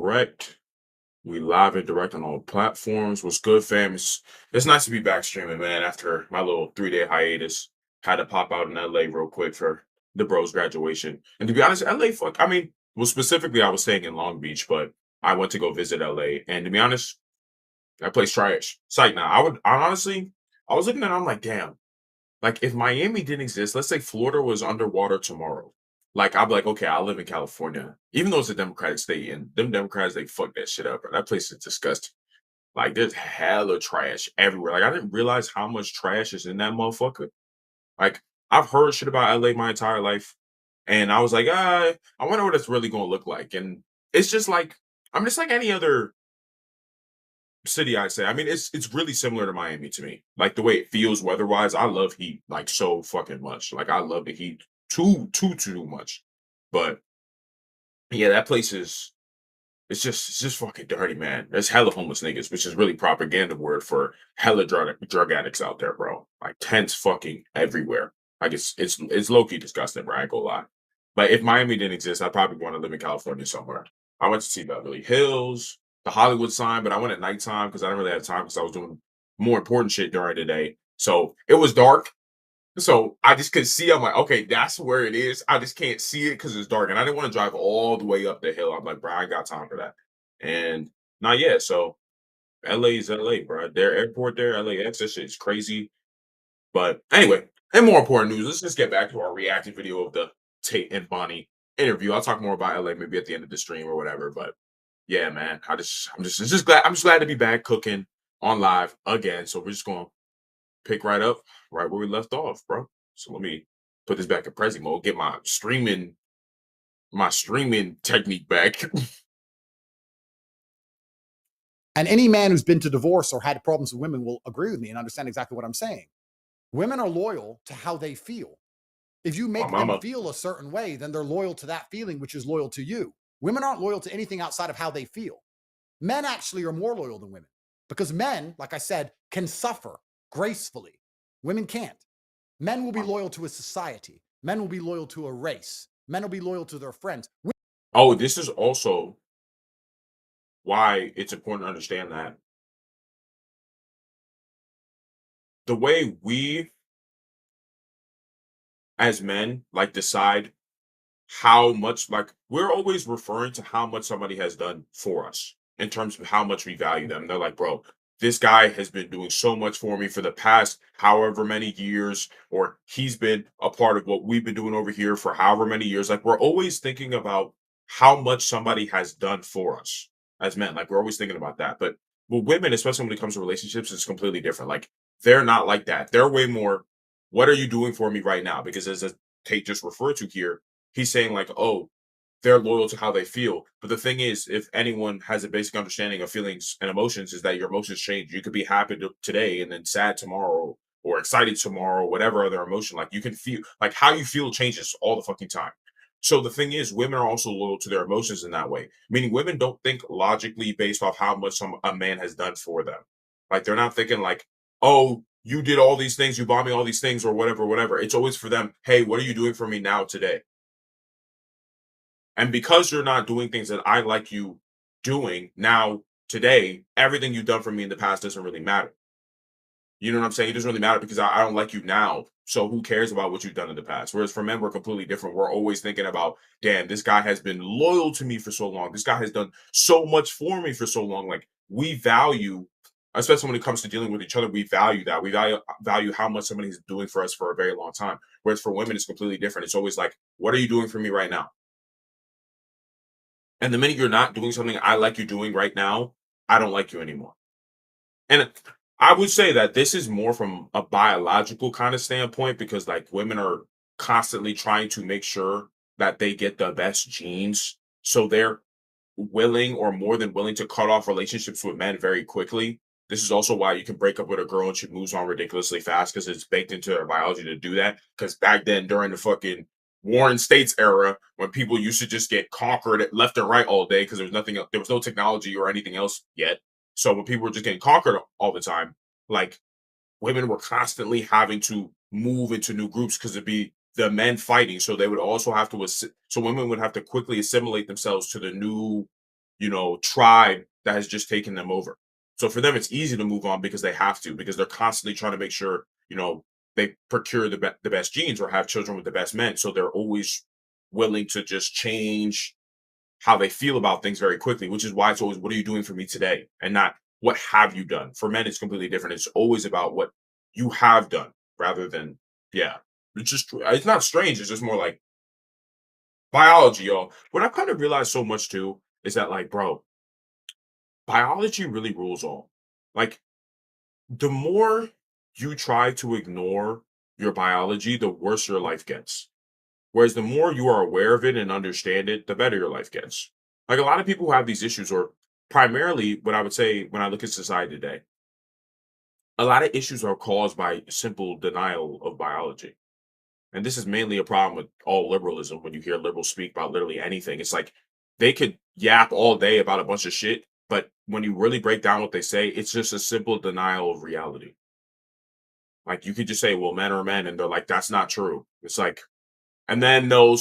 correct. We live and direct on all platforms. What's good, fam? It's nice to be back streaming, man. After my little 3 day hiatus, had to pop out in LA real quick for the bros graduation. And to be honest, LA, fuck. I mean, well, specifically, I was staying in Long Beach, but I went to go visit LA. And to be honest, that place trash. Sight now. I was looking at. It, I'm like, damn. Like if Miami didn't exist, let's say Florida was underwater tomorrow. Like I'd be like, okay, I live in California, even though it's a Democratic state, and them Democrats they fuck that shit up. Bro. That place is disgusting. Like there's hella trash everywhere. Like I didn't realize how much trash is in that motherfucker. Like I've heard shit about LA my entire life, and I was like, I wonder what it's really gonna look like. And it's just like I'm just like any other city, I'd say. I mean, it's really similar to Miami to me. Like the way it feels weather-wise. I love heat like so fucking much. Like I love the heat too much. But yeah, that place is it's just fucking dirty, man. There's hella homeless niggas, which is really propaganda word for hella drug addicts out there, bro. Like tents fucking everywhere. Like it's low key disgusting, bro. I ain't gonna lie. But if Miami didn't exist, I'd probably want to live in California somewhere. I went to see Beverly Hills, the Hollywood sign, but I went at nighttime because I didn't really have time because I was doing more important shit during the day. So it was dark. So I just could see. I'm like, okay, that's where it is. I just can't see it because it's dark, and I didn't want to drive all the way up the hill. I'm like, bro, I ain't got time for that. And not yet. So LA is LA, bro. Their airport there, LAX, that shit's crazy. But anyway, and more important news, let's just get back to our reacting video of the Tate and Bonnie interview. I'll talk more about LA maybe at the end of the stream or whatever. But yeah, man, I'm just glad to be back cooking on live again. So we're just gonna pick right up right where we left off, bro. So let me put this back in Prezi mode, get my streaming technique back. And any man who's been to divorce or had problems with women will agree with me and understand exactly what I'm saying. Women are loyal to how they feel. If you My make them mama. feel a certain way, then they're loyal to that feeling, which is loyal to you. Women aren't loyal to anything outside of how they feel. Men actually are more loyal than women because men, like I said, can suffer gracefully. Women can't. Men will be loyal to a society. Men will be loyal to a race. Men will be loyal to their friends. Oh, this is also why it's important to understand that the way we as men like decide how much like we're always referring to how much somebody has done for us in terms of how much we value them. They're like, bro, this guy has been doing so much for me for the past however many years, or he's been a part of what we've been doing over here for however many years. Like we're always thinking about how much somebody has done for us as men. Like we're always thinking about that. But with women, especially when it comes to relationships, it's completely different. Like they're not like that. They're way more, what are you doing for me right now? Because as Tate just referred to here, he's saying like, oh, they're loyal to how they feel. But the thing is, if anyone has a basic understanding of feelings and emotions, is that your emotions change. You could be happy today and then sad tomorrow, or excited tomorrow, whatever other emotion. Like you can feel like how you feel changes all the fucking time. So the thing is, women are also loyal to their emotions in that way. Meaning, women don't think logically based off how much a man has done for them. Like they're not thinking like, oh, you did all these things, you bought me all these things, or whatever, whatever. It's always for them. Hey, what are you doing for me now today? And because you're not doing things that I like you doing now, today, everything you've done for me in the past doesn't really matter. You know what I'm saying? It doesn't really matter because I don't like you now. So who cares about what you've done in the past? Whereas for men, we're completely different. We're always thinking about, damn, this guy has been loyal to me for so long. This guy has done so much for me for so long. Like we value, especially when it comes to dealing with each other, we value that. We value how much somebody's doing for us for a very long time. Whereas for women, it's completely different. It's always like, what are you doing for me right now? And the minute you're not doing something I like you doing right now, I don't like you anymore. And I would say that this is more from a biological kind of standpoint because like women are constantly trying to make sure that they get the best genes. So they're willing or more than willing to cut off relationships with men very quickly. This is also why you can break up with a girl and she moves on ridiculously fast because it's baked into their biology to do that. Because back then, during the fucking Warren States era, when people used to just get conquered left and right all day because there was nothing, there was no technology or anything else yet. So when people were just getting conquered all the time, like women were constantly having to move into new groups because it'd be the men fighting. So they would also have to, so women would have to quickly assimilate themselves to the new, tribe that has just taken them over. So for them, it's easy to move on because they have to, because they're constantly trying to make sure, they procure the best genes or have children with the best men. So they're always willing to just change how they feel about things very quickly, which is why it's always, what are you doing for me today? And not, what have you done? For men, it's completely different. It's always about what you have done rather than, yeah. It's not strange. It's just more like biology, y'all. What I kind of realized so much too is that, like, bro, biology really rules all. Like, the more you try to ignore your biology, the worse your life gets. Whereas the more you are aware of it and understand it, the better your life gets. Like, a lot of people who have these issues, or primarily what I would say when I look at society today, a lot of issues are caused by simple denial of biology. And this is mainly a problem with all liberalism. When you hear liberals speak about literally anything, it's like they could yap all day about a bunch of shit, but when you really break down what they say, it's just a simple denial of reality. Like, you could just say, well, men are men, and they're like, that's not true. It's like, and then they'll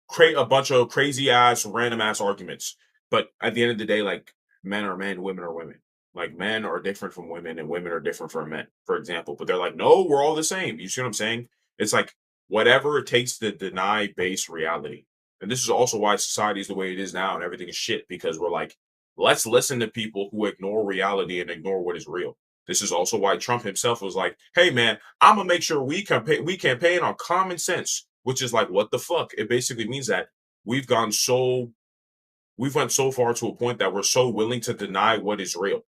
create a bunch of crazy ass, random ass arguments. But at the end of the day, like, men are men, women are women. Like, men are different from women, and women are different from men, for example. But they're like, no, we're all the same. You see what I'm saying? It's like whatever it takes to deny base reality. And this is also why society is the way it is now, and everything is shit, because we're like, let's listen to people who ignore reality and ignore what is real. This is also why Trump himself was like, hey man, I'm gonna make sure we campaign on common sense, which is like, what the fuck? It basically means that we've gone so we've went so far to a point that we're so willing to deny what is real.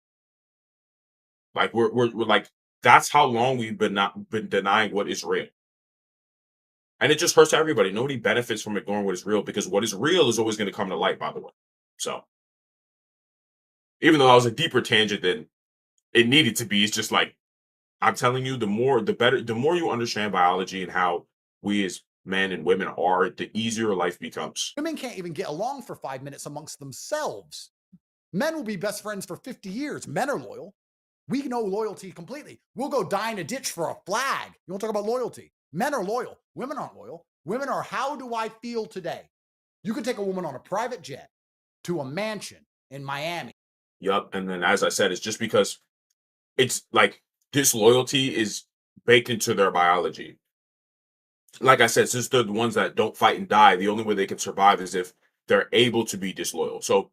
Like, we're like, that's how long we've been not been denying what is real. And it just hurts everybody. Nobody benefits from ignoring what is real, because what is real is always going to come to light, by the way. So even though that was a deeper tangent than it needed to be, it's just like, I'm telling you, the better, the more you understand biology and how we as men and women are, the easier life becomes. Women can't even get along for 5 minutes amongst themselves. Men will be best friends for 50 years. Men are loyal. We know loyalty completely. We'll go die in a ditch for a flag. You want to talk about loyalty? Men are loyal. Women aren't loyal. Women are, how do I feel today? You can take a woman on a private jet to a mansion in Miami. Yup. And then, as I said, it's just because it's like disloyalty is baked into their biology. Like I said, since they're the ones that don't fight and die, the only way they can survive is if they're able to be disloyal. So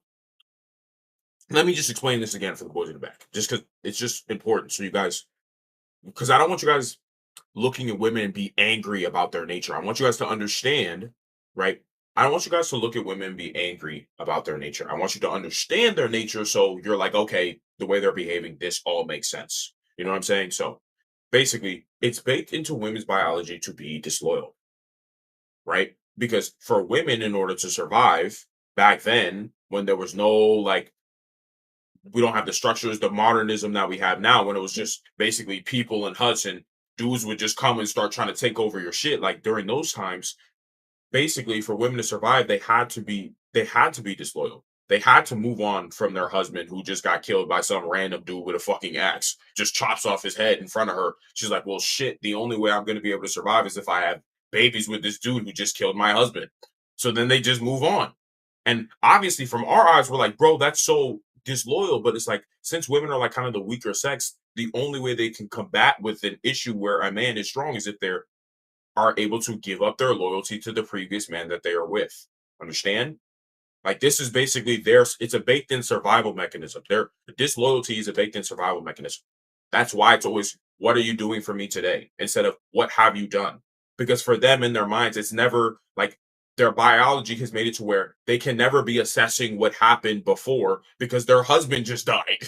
let me just explain this again for the boys in the back, just because it's just important. So you guys, because I don't want you guys looking at women and be angry about their nature. I want you guys to understand, right? I don't want you guys to look at women and be angry about their nature. I want you to understand their nature, so you're like, okay, the way they're behaving, this all makes sense. You know what I'm saying? So basically, it's baked into women's biology to be disloyal, right? Because for women, in order to survive back then, when there was no, like, we don't have the structures, the modernism that we have now, when it was just basically people in huts, and dudes would just come and start trying to take over your shit. Like, during those times, basically, for women to survive, they had to be disloyal. They had to move on from their husband who just got killed by some random dude with a fucking axe, just chops off his head in front of her. She's like, well, shit, the only way I'm going to be able to survive is if I have babies with this dude who just killed my husband. So then they just move on. And obviously, from our eyes, we're like, bro, that's so disloyal. But it's like, since women are like kind of the weaker sex, the only way they can combat with an issue where a man is strong is if they're are able to give up their loyalty to the previous man that they are with. Understand? Like, this is basically it's a baked in survival mechanism. Their disloyalty is a baked in survival mechanism. That's why it's always, what are you doing for me today? Instead of, what have you done? Because for them, in their minds, it's never like, their biology has made it to where they can never be assessing what happened before, because their husband just died.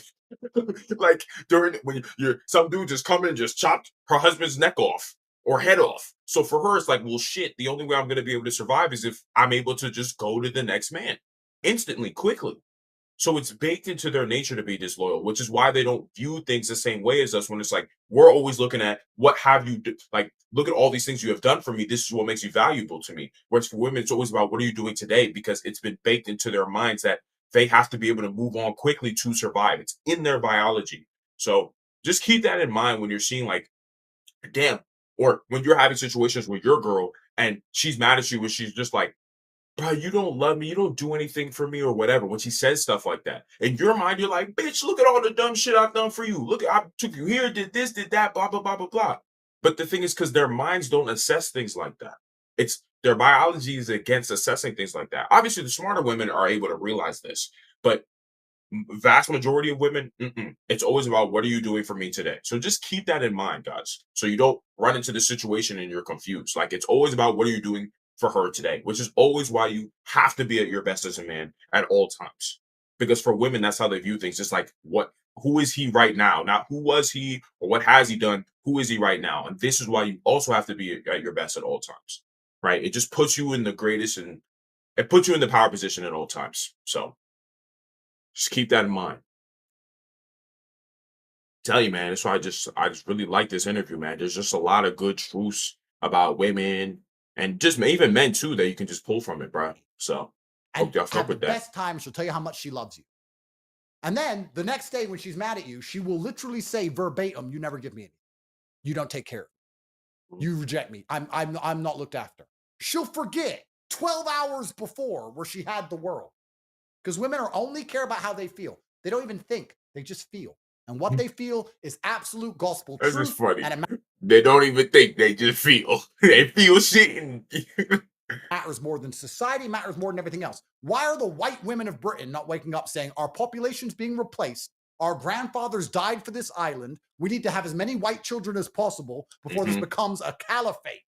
Like, during when you're some dude just come in and just chopped her husband's neck off or head off. So for her, it's like, well, shit, the only way I'm going to be able to survive is if I'm able to just go to the next man instantly, quickly. So it's baked into their nature to be disloyal, which is why they don't view things the same way as us. When it's like, we're always looking at, what have you like, look at all these things you have done for me. This is what makes you valuable to me. Whereas for women, it's always about, what are you doing today? Because it's been baked into their minds that they have to be able to move on quickly to survive. It's in their biology. So just keep that in mind when you're seeing, like, damn, or when you're having situations with your girl and she's mad at you and she's just like, bro, you don't love me, you don't do anything for me or whatever, when she says stuff like that. In your mind, you're like, bitch, look at all the dumb shit I've done for you. Look, I took you here, did this, did that, blah, blah, blah, blah, blah. But the thing is, because their minds don't assess things like that. It's their biology is against assessing things like that. Obviously, the smarter women are able to realize this, but vast majority of women, it's always about what are you doing for me today. So just keep that in mind, guys. So you don't run into this situation and you're confused. Like it's always about what are you doing for her today, which is always why you have to be at your best as a man at all times. Because for women, that's how they view things. It's like who is he right now? Not who was he or what has he done? Who is he right now? And this is why you also have to be at your best at all times. Right? It just puts you in the greatest and it puts you in the power position at all times. So just keep that in mind. Tell you, man, that's why I just really like this interview, man. There's just a lot of good truths about women and just even men too that you can just pull from it, bro. So And hope y'all fuck have the with that. best time. She'll tell you how much she loves you. And then the next day when she's mad at you, she will literally say verbatim, "You never give me anything. You don't take care of me. You reject me. I'm not looked after." She'll forget 12 hours before where she had the world. Because women are only care about how they feel. They don't even think, they just feel. And what they feel is absolute gospel That's just truth. funny. And it They don't even think; they just feel. They feel shit. And matters more than society, matters more than everything else. Why are the white women of Britain not waking up saying our population's being replaced? Our grandfathers died for this island. We need to have as many white children as possible before this becomes a caliphate.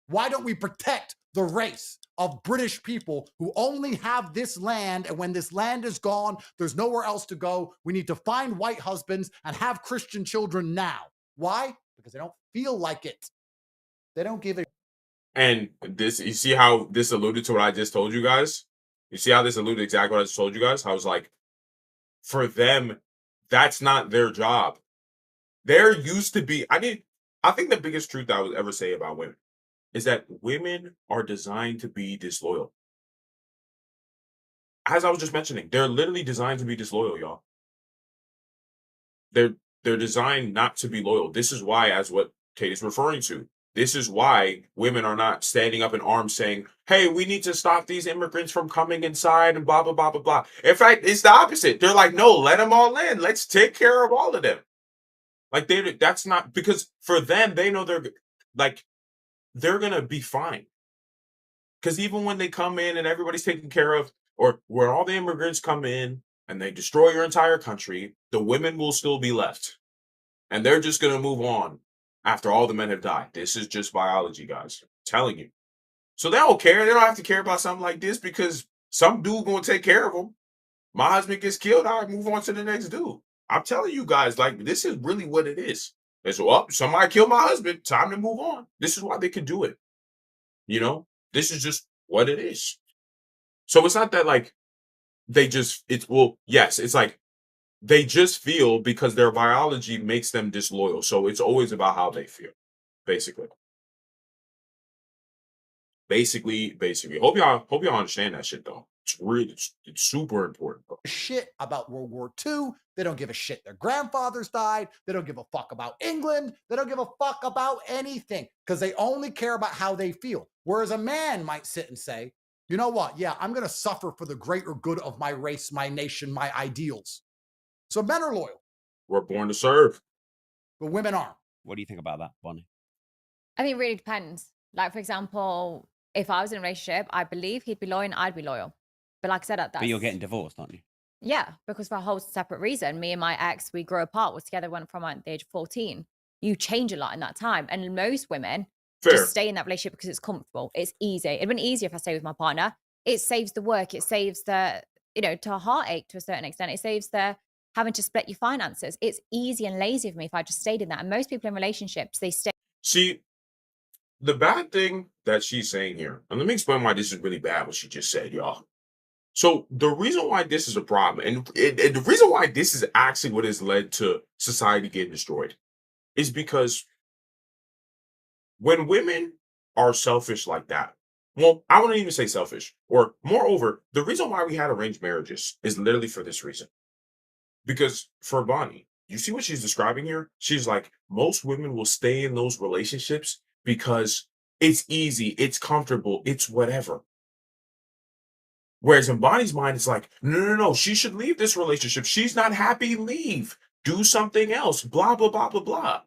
Why don't we protect the race of British people who only have this land? And when this land is gone, there's nowhere else to go. We need to find white husbands and have Christian children now. Why? Because they don't feel like it. They don't give a And this, you see how this alluded to what I just told you guys? You see how this alluded exactly what I just told you guys? I was like, for them, that's not their job. There used to be, I think the biggest truth I would ever say about women is that women are designed to be disloyal. As I was just mentioning, they're literally designed to be disloyal, y'all. They're designed not to be loyal. This is why, as what Tate is referring to, this is why women are not standing up in arms saying, "Hey, we need to stop these immigrants from coming inside," and blah blah blah blah blah. In fact, it's the opposite. They're like, "No, let them all in. Let's take care of all of them." Like that's not because for them, they know like they're gonna be fine. Because even when they come in and everybody's taken care of, or where all the immigrants come in and they destroy your entire country, the women will still be left. And they're just going to move on after all the men have died. This is just biology, guys. I'm telling you. So they don't care. They don't have to care about something like this because some dude going to take care of them. My husband gets killed. I move on to the next dude. I'm telling you guys, like, this is really what it is. It's, well, somebody killed my husband. Time to move on. This is why they can do it. You know, this is just what it is. So it's not that like yes, it's like they just feel because their biology makes them disloyal. So it's always about how they feel, basically. Basically. Hope y'all understand that shit though. It's super important, bro. shit about World War II. They don't give a shit their grandfathers died. They don't give a fuck about England. They don't give a fuck about anything because they only care about how they feel. Whereas a man might sit and say, you know what? Yeah, I'm going to suffer for the greater good of my race, my nation, my ideals. So men are loyal, We're born to serve. but women aren't. What do you think about that, Bonnie? I think it really depends. Like, for example, if I was in a relationship, I believe he'd be loyal and I'd be loyal. But like I said, But you're getting divorced, aren't you? Yeah, because for a whole separate reason. Me and my ex, we grew apart, was together, went from the age of 14. You change a lot in that time. And most women Fair. just stay in that relationship because it's comfortable. It's easy. It'd been easier if I stay with my partner. It saves the work. It saves the, to a heartache to a certain extent. It saves the having to split your finances. It's easy and lazy for me if I just stayed in that. And most people in relationships, they stay. See, the bad thing that she's saying here, and let me explain why this is really bad, what she just said, y'all. So the reason why this is a problem, and the reason why this is actually what has led to society getting destroyed, is because when women are selfish like that, well, I wouldn't even say selfish, or moreover, the reason why we had arranged marriages is literally for this reason. Because for Bonnie, you see what she's describing here? She's like, most women will stay in those relationships because it's easy, it's comfortable, it's whatever. Whereas in Bonnie's mind, it's like, no, no, no, she should leave this relationship. She's not happy, leave. Do something else, blah, blah, blah, blah, blah.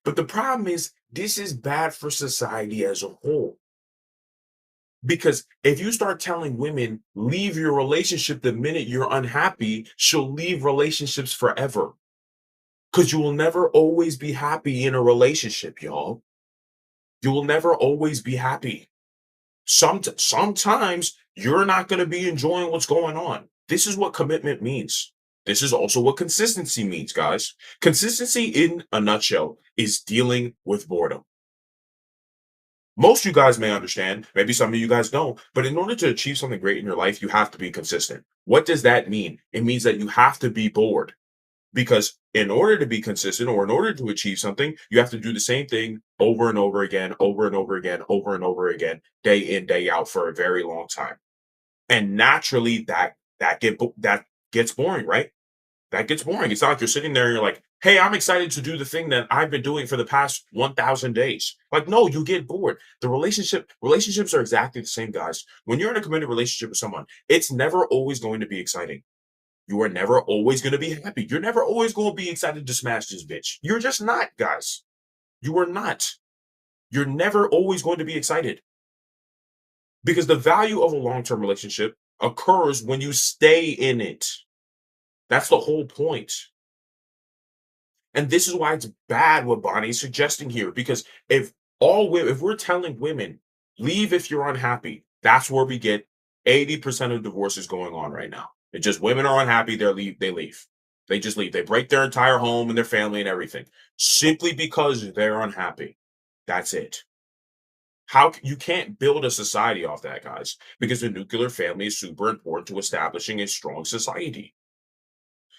But the problem is, this is bad for society as a whole. Because if you start telling women, leave your relationship the minute you're unhappy, she'll leave relationships forever. Because you will never always be happy in a relationship, y'all. You will never always be happy. Sometimes you're not going to be enjoying what's going on. This is what commitment means. This is also what consistency means, guys. Consistency, in a nutshell, is dealing with boredom. Most of you guys may understand, maybe some of you guys don't, but in order to achieve something great in your life, you have to be consistent. What does that mean? It means that you have to be bored. Because in order to be consistent or in order to achieve something, you have to do the same thing over and over again, over and over again, over and over again, day in, day out for a very long time. And naturally that gets boring, right? That gets boring. It's not like you're sitting there and you're like, hey, I'm excited to do the thing that I've been doing for the past 1,000 days. Like, no, you get bored. Relationships are exactly the same, guys. When you're in a committed relationship with someone, it's never always going to be exciting. You are never always going to be happy. You're never always going to be excited to smash this bitch. You're just not, guys. You are not. You're never always going to be excited. Because the value of a long-term relationship occurs when you stay in it. That's the whole point. And this is why it's bad what Bonnie's suggesting here. Because if we're telling women, leave if you're unhappy, that's where we get 80% of divorces going on right now. It's just women are unhappy, they leave. They just leave. They break their entire home and their family and everything simply because they're unhappy. That's it. You can't build a society off that, guys, because the nuclear family is super important to establishing a strong society.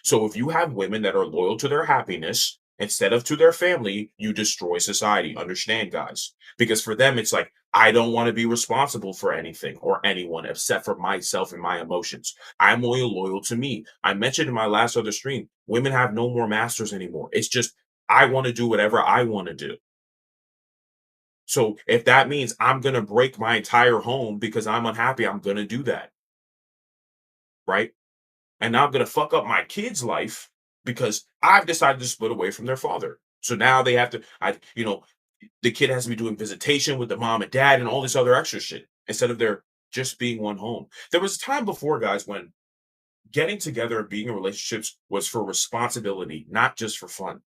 So if you have women that are loyal to their happiness instead of to their family, you destroy society. Understand, guys? Because for them, it's like, I don't want to be responsible for anything or anyone except for myself and my emotions. I'm only loyal to me. I mentioned in my last other stream, women have no more masters anymore. It's just, I want to do whatever I want to do. So if that means I'm going to break my entire home because I'm unhappy, I'm going to do that. Right? And now I'm going to fuck up my kid's life because I've decided to split away from their father. So now they have to, the kid has to be doing visitation with the mom and dad and all this other extra shit instead of there just being one home. There was a time before, guys, when getting together and being in relationships was for responsibility, not just for fun.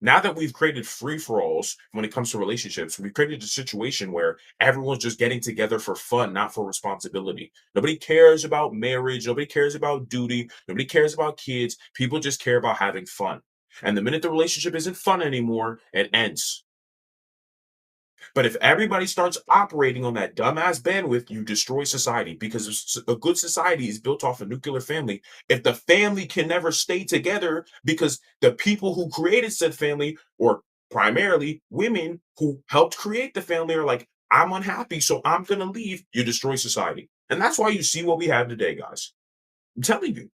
Now that we've created free-for-alls when it comes to relationships, we've created a situation where everyone's just getting together for fun, not for responsibility. Nobody cares about marriage. Nobody cares about duty. Nobody cares about kids. People just care about having fun. And the minute the relationship isn't fun anymore, it ends. But if everybody starts operating on that dumbass bandwidth, you destroy society, because a good society is built off a nuclear family. If the family can never stay together because the people who created said family, or primarily women who helped create the family, are like, I'm unhappy, so I'm going to leave, you destroy society. And that's why you see what we have today, guys. I'm telling you.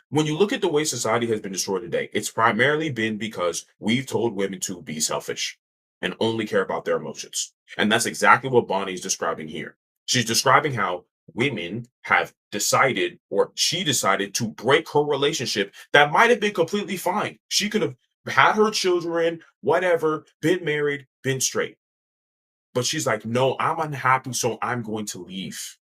When you look at the way society has been destroyed today, it's primarily been because we've told women to be selfish and only care about their emotions. And that's exactly what Bonnie is describing here. She's describing how women have decided, or she decided, to break her relationship that might have been completely fine. She could have had her children, whatever, been married, been straight. But she's like, no, I'm unhappy, so I'm going to leave.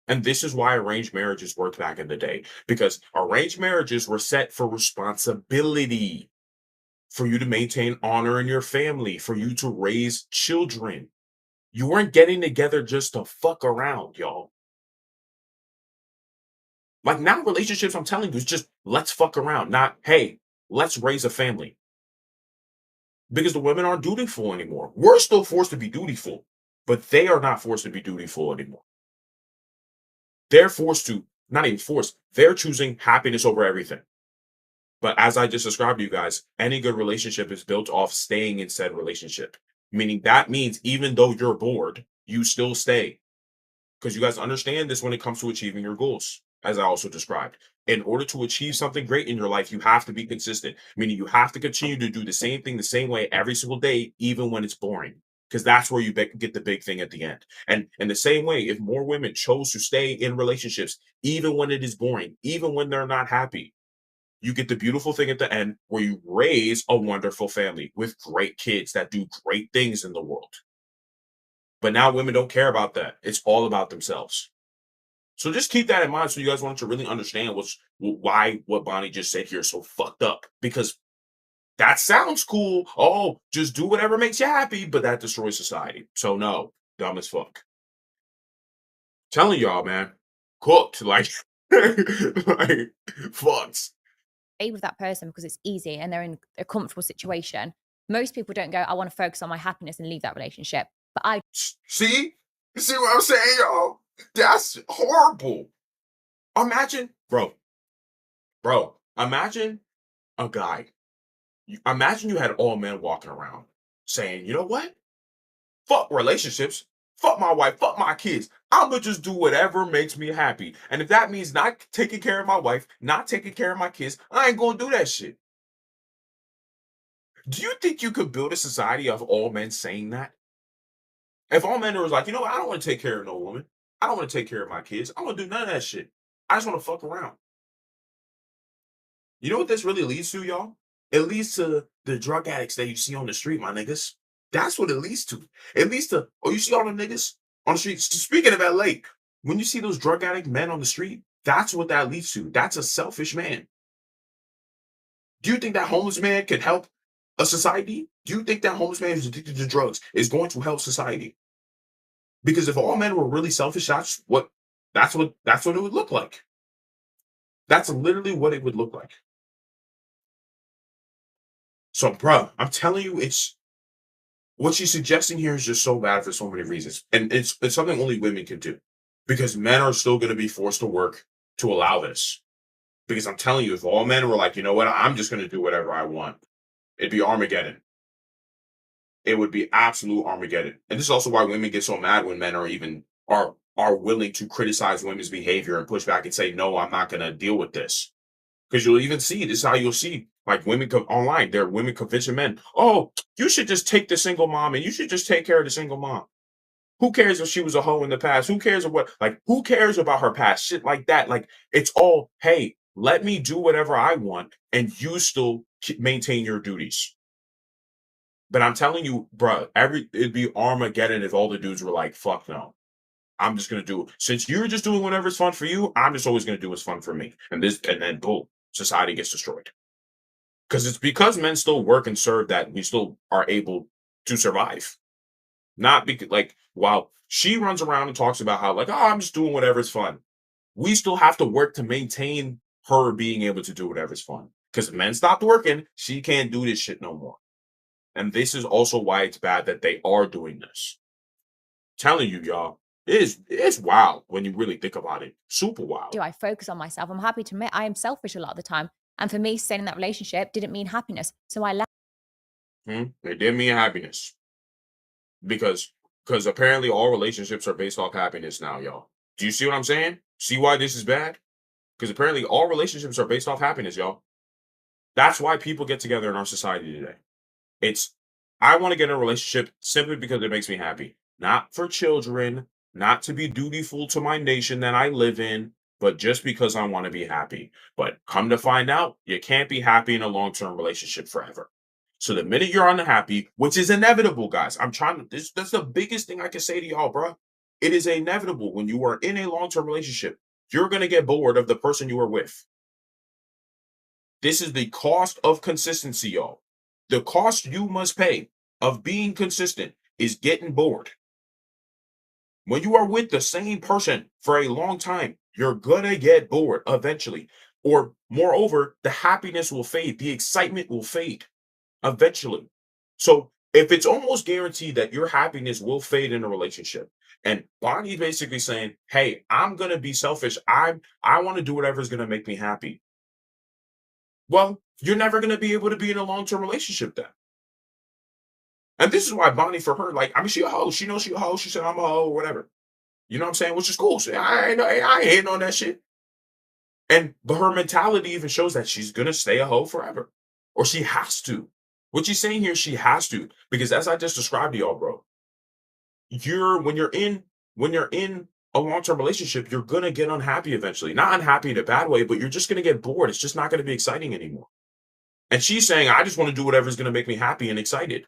And this is why arranged marriages worked back in the day, because arranged marriages were set for responsibility, for you to maintain honor in your family, for you to raise children. You weren't getting together just to fuck around, y'all. Like, now relationships, I'm telling you, is just let's fuck around, not, hey, let's raise a family. Because the women aren't dutiful anymore. We're still forced to be dutiful, but they are not forced to be dutiful anymore. They're forced to, not even forced, they're choosing happiness over everything. But as I just described to you guys, any good relationship is built off staying in said relationship. Meaning that means even though you're bored, you still stay. Because you guys understand this when it comes to achieving your goals, as I also described. In order to achieve something great in your life, you have to be consistent. Meaning you have to continue to do the same thing the same way every single day, even when it's boring. because that's where you get the big thing at the end. And in the same way, if more women chose to stay in relationships, even when it is boring, even when they're not happy, you get the beautiful thing at the end where you raise a wonderful family with great kids that do great things in the world. But now women don't care about that. It's all about themselves. So just keep that in mind. So you guys want to really understand why what Bonnie just said here is so fucked up, because that sounds cool. Oh, just do whatever makes you happy, but that destroys society. So no, dumb as fuck. Telling y'all, man, cooked like, like fucked. Stay with that person because it's easy and they're in a comfortable situation. Most people don't go, I want to focus on my happiness and leave that relationship. But I See? You see what I'm saying, y'all? That's horrible. Imagine, bro, imagine a guy. Imagine you had all men walking around saying, you know what? Fuck relationships. Fuck my wife. Fuck my kids. I'm going to just do whatever makes me happy. And if that means not taking care of my wife, not taking care of my kids, I ain't going to do that shit. Do you think you could build a society of all men saying that? If all men were like, you know what? I don't want to take care of no woman. I don't want to take care of my kids. I don't want to do none of that shit. I just want to fuck around. You know what this really leads to, y'all? It leads to the drug addicts that you see on the street, my niggas. That's what it leads to. It leads to, oh, you see all the niggas on the street. Speaking of LA, when you see those drug addict men on the street, that's what that leads to. That's a selfish man. Do you think that homeless man can help a society? Do you think that homeless man who's addicted to drugs is going to help society? Because if all men were really selfish, that's what it would look like. That's literally what it would look like. So, bro, I'm telling you, it's what she's suggesting here is just so bad for so many reasons. And it's something only women can do, because men are still going to be forced to work to allow this. Because I'm telling you, if all men were like, you know what, I'm just going to do whatever I want, it'd be Armageddon. It would be absolute Armageddon. And this is also why women get so mad when men are willing to criticize women's behavior and push back and say, no, I'm not going to deal with this. Because you'll even see, this is how you'll see, like women online, there are women convincing men, oh, you should just take the single mom and you should just take care of the single mom. Who cares if she was a hoe in the past? Who cares who cares about her past? Shit like that. Like, it's all, hey, let me do whatever I want and you still maintain your duties. But I'm telling you, bro, it'd be Armageddon if all the dudes were like, fuck no. I'm just gonna do it. Since you're just doing whatever's fun for you, I'm just always gonna do what's fun for me. And then boom, society gets destroyed. Because it's because men still work and serve that we still are able to survive. Not because, like, while she runs around and talks about how, like, oh, I'm just doing whatever's fun. We still have to work to maintain her being able to do whatever's fun. Because if men stopped working, she can't do this shit no more. And this is also why it's bad that they are doing this. Telling you, y'all, it's wild when you really think about it. Super wild. I focus on myself. I'm happy to admit I am selfish a lot of the time. And for me, staying in that relationship didn't mean happiness. So I left. It didn't mean happiness. Because apparently all relationships are based off happiness now, y'all. Do you see what I'm saying? See why this is bad? Because apparently all relationships are based off happiness, y'all. That's why people get together in our society today. I want to get in a relationship simply because it makes me happy. Not for children, not to be dutiful to my nation that I live in, but just because I want to be happy. But come to find out, you can't be happy in a long-term relationship forever. So the minute you're unhappy, which is inevitable, guys, that's the biggest thing I can say to y'all, bro. It is inevitable when you are in a long-term relationship, you're going to get bored of the person you are with. This is the cost of consistency, y'all. The cost you must pay of being consistent is getting bored. When you are with the same person for a long time, you're gonna get bored eventually. Or moreover, the happiness will fade, the excitement will fade eventually. So if it's almost guaranteed that your happiness will fade in a relationship, and Bonnie's basically saying, hey, I'm gonna be selfish. I want to do whatever's gonna make me happy. Well, you're never gonna be able to be in a long-term relationship then. And this is why Bonnie, for her, like, I mean, she a hoe. She knows she a hoe. She said, I'm a hoe or whatever. You know what I'm saying? Which is cool. So I ain't hating on that shit. But her mentality even shows that she's going to stay a hoe forever. Or she has to. What she's saying here, she has to. Because as I just described to y'all, bro, when you're in a long-term relationship, you're gonna get unhappy eventually. Not unhappy in a bad way, but you're just gonna get bored. It's just not gonna be exciting anymore. And she's saying, I just want to do whatever's gonna make me happy and excited.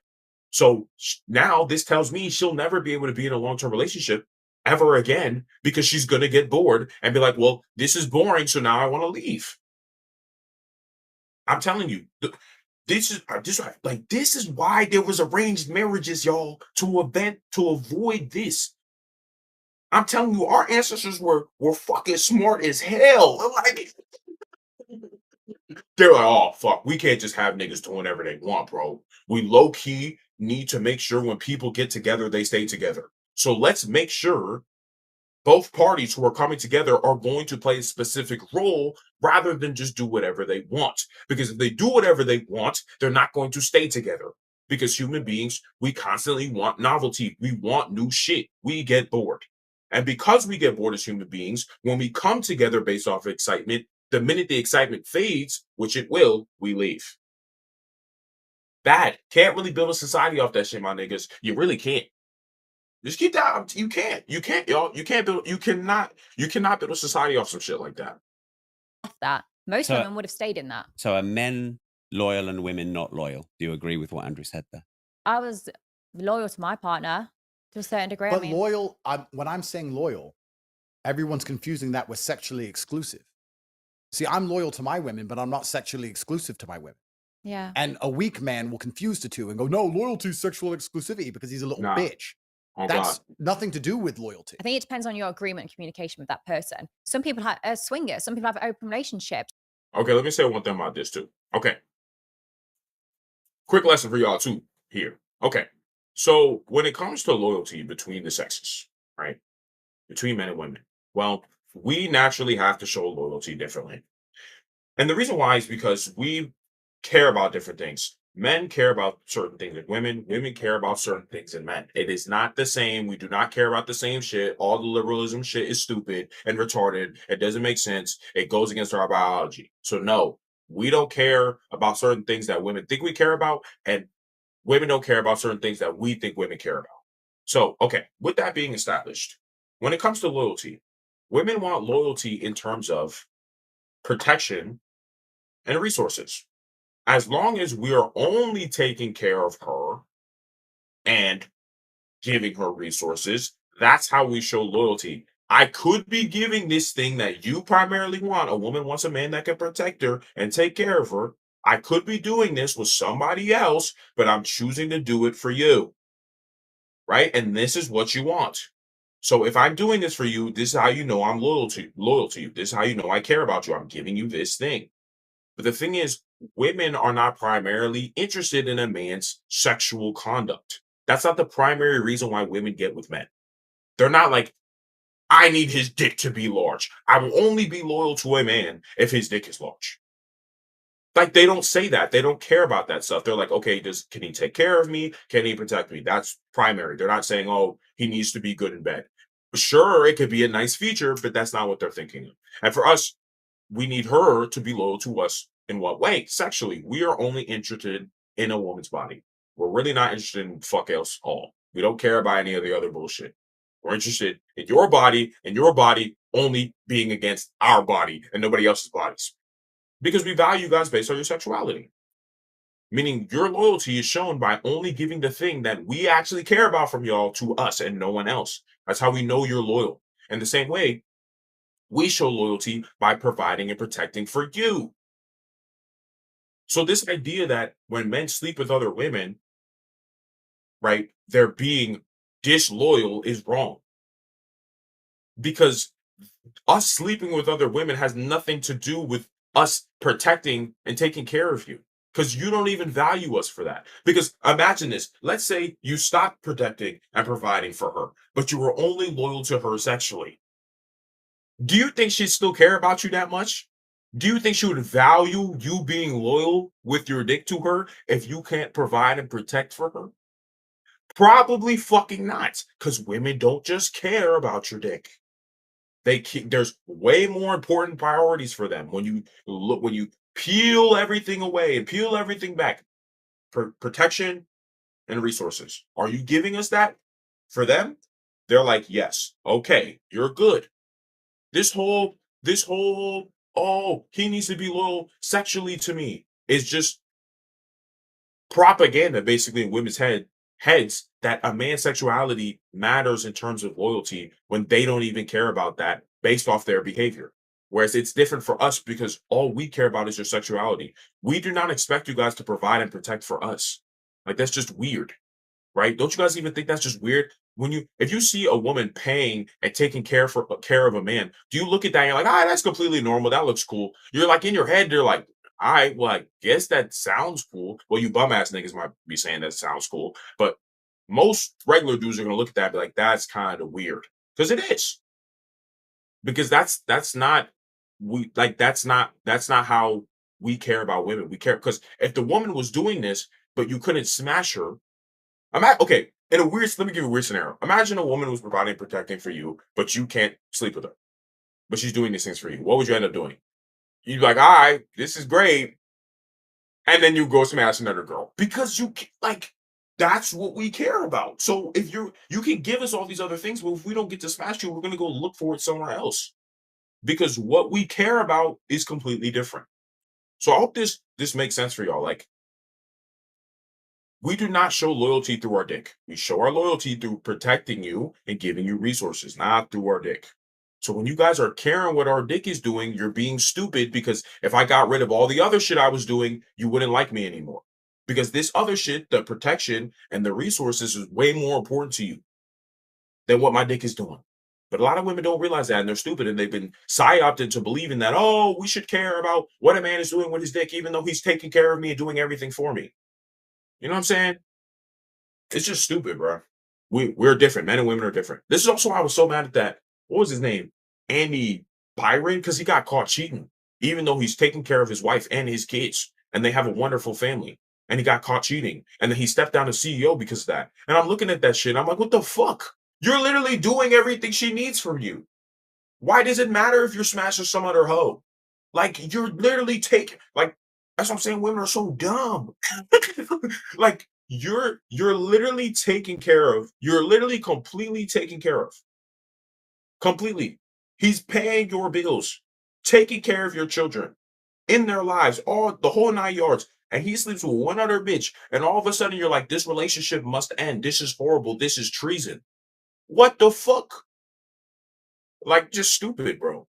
So now this tells me she'll never be able to be in a long-term relationship ever again because she's gonna get bored and be like, well, this is boring, so now I want to leave. I'm telling you, this is why there was arranged marriages, y'all, to avoid this. I'm telling you, our ancestors were fucking smart as hell. Like they're like, oh fuck, we can't just have niggas doing whatever they want, bro. We low key need to make sure when people get together, they stay together. So let's make sure both parties who are coming together are going to play a specific role rather than just do whatever they want. Because if they do whatever they want, they're not going to stay together. Because human beings, we constantly want novelty. We want new shit. We get bored. And because we get bored as human beings, when we come together based off of excitement, the minute the excitement fades, which it will, we leave. Bad. Can't really build a society off that shit, my niggas. You really can't. Just keep that. You can't, y'all. You cannot build a society off some shit like that. That most So- women would have stayed in that. So are men loyal and women not loyal? Do you agree with what Andrew said there? I was loyal to my partner to a certain degree. But I mean, loyal, when I'm saying loyal, everyone's confusing that with sexually exclusive. See, I'm loyal to my women, but I'm not sexually exclusive to my women. yeah. And a weak man will confuse the two and go, no, loyalty is sexual exclusivity because he's a little Nah. bitch. Oh That's God. nothing to do with loyalty. I think it depends on your agreement and communication with that person. Some people have swingers. Some people have open relationships. Okay, let me say one thing about this too. Okay. Quick lesson for y'all too here. Okay. So when it comes to loyalty between the sexes, right? Between men and women, well, we naturally have to show loyalty differently. And the reason why is because we care about different things. Men care about certain things in women. Women care about certain things in men. It is not the same. We do not care about the same shit. All the liberalism shit is stupid and retarded. It doesn't make sense. It goes against our biology. So no, we don't care about certain things that women think we care about, and women don't care about certain things that we think women care about. So, okay, with that being established, when it comes to loyalty, women want loyalty in terms of protection and resources. As long as we are only taking care of her and giving her resources, that's how we show loyalty. I could be giving this thing that you primarily want. A woman wants a man that can protect her and take care of her. I could be doing this with somebody else, but I'm choosing to do it for you. Right? And this is what you want. So if I'm doing this for you, this is how you know I'm loyal to you. This is how you know I care about you. I'm giving you this thing. But the thing is, women are not primarily interested in a man's sexual conduct. That's not the primary reason why women get with men. They're not like, I need his dick to be large. I will only be loyal to a man if his dick is large. Like, they don't say that. They don't care about that stuff. They're like, okay, can he take care of me? Can he protect me? That's primary. They're not saying, oh, he needs to be good in bed. Sure, it could be a nice feature, but that's not what they're thinking of. And for us, we need her to be loyal to us in what way? Sexually. We are only interested in a woman's body. We're really not interested in fuck else all. We don't care about any of the other bullshit. We're interested in your body and your body only being against our body and nobody else's bodies. Because we value you guys based on your sexuality. Meaning your loyalty is shown by only giving the thing that we actually care about from y'all to us and no one else. That's how we know you're loyal. And the same way, we show loyalty by providing and protecting for you. So this idea that when men sleep with other women, right, they're being disloyal is wrong. Because us sleeping with other women has nothing to do with us protecting and taking care of you. Because you don't even value us for that. Because imagine this. Let's say you stopped protecting and providing for her, but you were only loyal to her sexually. Do you think she'd still care about you that much? Do you think she would value you being loyal with your dick to her if you can't provide and protect for her? Probably fucking not, because women don't just care about your dick. There's way more important priorities for them. When you peel everything away and peel everything back, protection and resources. Are you giving us that? For them, they're like, yes, okay, you're good. This whole, oh, he needs to be loyal sexually to me is just propaganda basically in women's heads that a man's sexuality matters in terms of loyalty when they don't even care about that based off their behavior. Whereas it's different for us because all we care about is your sexuality. We do not expect you guys to provide and protect for us. Like that's just weird, right? Don't you guys even think that's just weird? If you see a woman paying and taking care of a man, do you look at that and you're like, that's completely normal. That looks cool. You're like in your head, you're like, all right, well, I guess that sounds cool. Well, you bum ass niggas might be saying that sounds cool, but most regular dudes are gonna look at that and be like, that's kind of weird. Because it is. Because that's not that's not how we care about women. We care because if the woman was doing this, but you couldn't smash her, okay. Let me give you a weird scenario. Imagine a woman was providing and protecting for you, but you can't sleep with her. But she's doing these things for you. What would you end up doing? You'd be like, all right, this is great. And then you go smash another girl. Because that's what we care about. So if you can give us all these other things, but if we don't get to smash you, we're gonna go look for it somewhere else. Because what we care about is completely different. So I hope this makes sense for y'all. Like, we do not show loyalty through our dick. We show our loyalty through protecting you and giving you resources, not through our dick. So when you guys are caring what our dick is doing, you're being stupid because if I got rid of all the other shit I was doing, you wouldn't like me anymore. Because this other shit, the protection and the resources is way more important to you than what my dick is doing. But a lot of women don't realize that and they're stupid and they've been psyoped into believing that, oh, we should care about what a man is doing with his dick, even though he's taking care of me and doing everything for me. You know what I'm saying? It's just stupid, bro. We're different. Men and women are different. This is also why I was so mad at that. What was his name? Andy Byron, because he got caught cheating, even though he's taking care of his wife and his kids, and they have a wonderful family. And he got caught cheating, and then he stepped down as CEO because of that. And I'm looking at that shit. I'm like, what the fuck? You're literally doing everything she needs from you. Why does it matter if you're smashing some other hoe? Like you're literally taking that's what I'm saying. Women are so dumb. Like you're literally taking care of. You're literally completely taken care of. Completely. He's paying your bills, taking care of your children in their lives, all the whole 9 yards. And he sleeps with one other bitch. And all of a sudden you're like, this relationship must end. This is horrible. This is treason. What the fuck? Like just stupid, bro.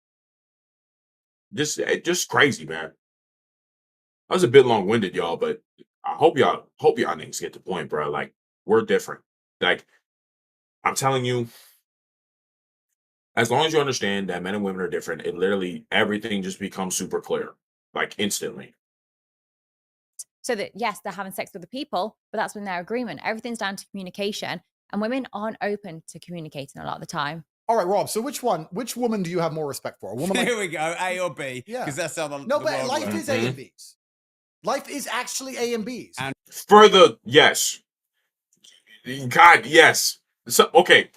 Just crazy, man. I was a bit long-winded, y'all, but I hope y'all niggas get the point, bro. Like, we're different. Like, I'm telling you, as long as you understand that men and women are different, it literally everything just becomes super clear, like instantly. So that yes, they're having sex with the people, but that's when their agreement. Everything's down to communication, and women aren't open to communicating a lot of the time. All right, Rob. So which woman do you have more respect for? A woman like Here we go, A or B. Yeah. Because that's how the no, the but world life works. is A and B's. Life is actually A and B's. And- Yes. God, yes. So okay.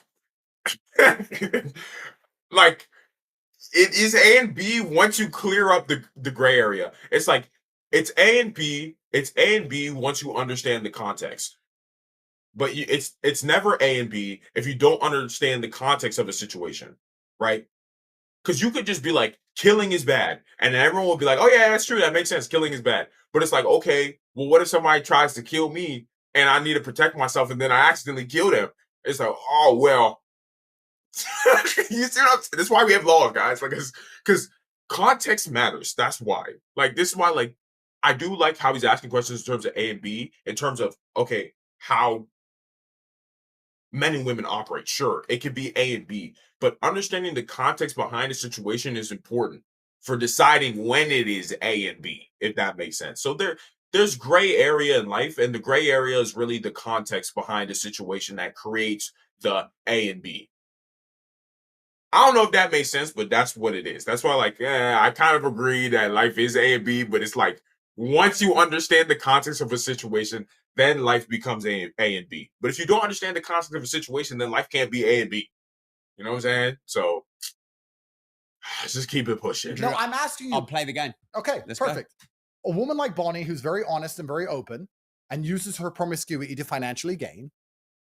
Like it is A and B once you clear up the gray area. It's like it's A and B. It's A and B once you understand the context. But it's never A and B if you don't understand the context of a situation, right? Because you could just be like, killing is bad. And then everyone will be like, oh, yeah, that's true. That makes sense. Killing is bad. But it's like, okay, well, what if somebody tries to kill me and I need to protect myself and then I accidentally kill them? It's like, oh, well. You see what I'm saying? That's why we have laws, guys. Like, because context matters. That's why. Like, this is why, like, I do like how he's asking questions in terms of A and B, in terms of, okay, how men and women operate. Sure, it could be A and B, but understanding the context behind the situation is important for deciding when it is A and B, if that makes sense. So there's gray area in life, and the gray area is really the context behind the situation that creates the A and B. I don't know if that makes sense, but that's what it is. That's why, like, I kind of agree that life is A and B, but it's like once you understand the context of a situation, then life becomes A and B. But if you don't understand the context of a situation, then life can't be A and B. You know what I'm saying? So just keep it pushing. No, I'm asking you. I'll play the game. Okay, Let's go. perfect. A woman like Bonnie, who's very honest and very open and uses her promiscuity to financially gain,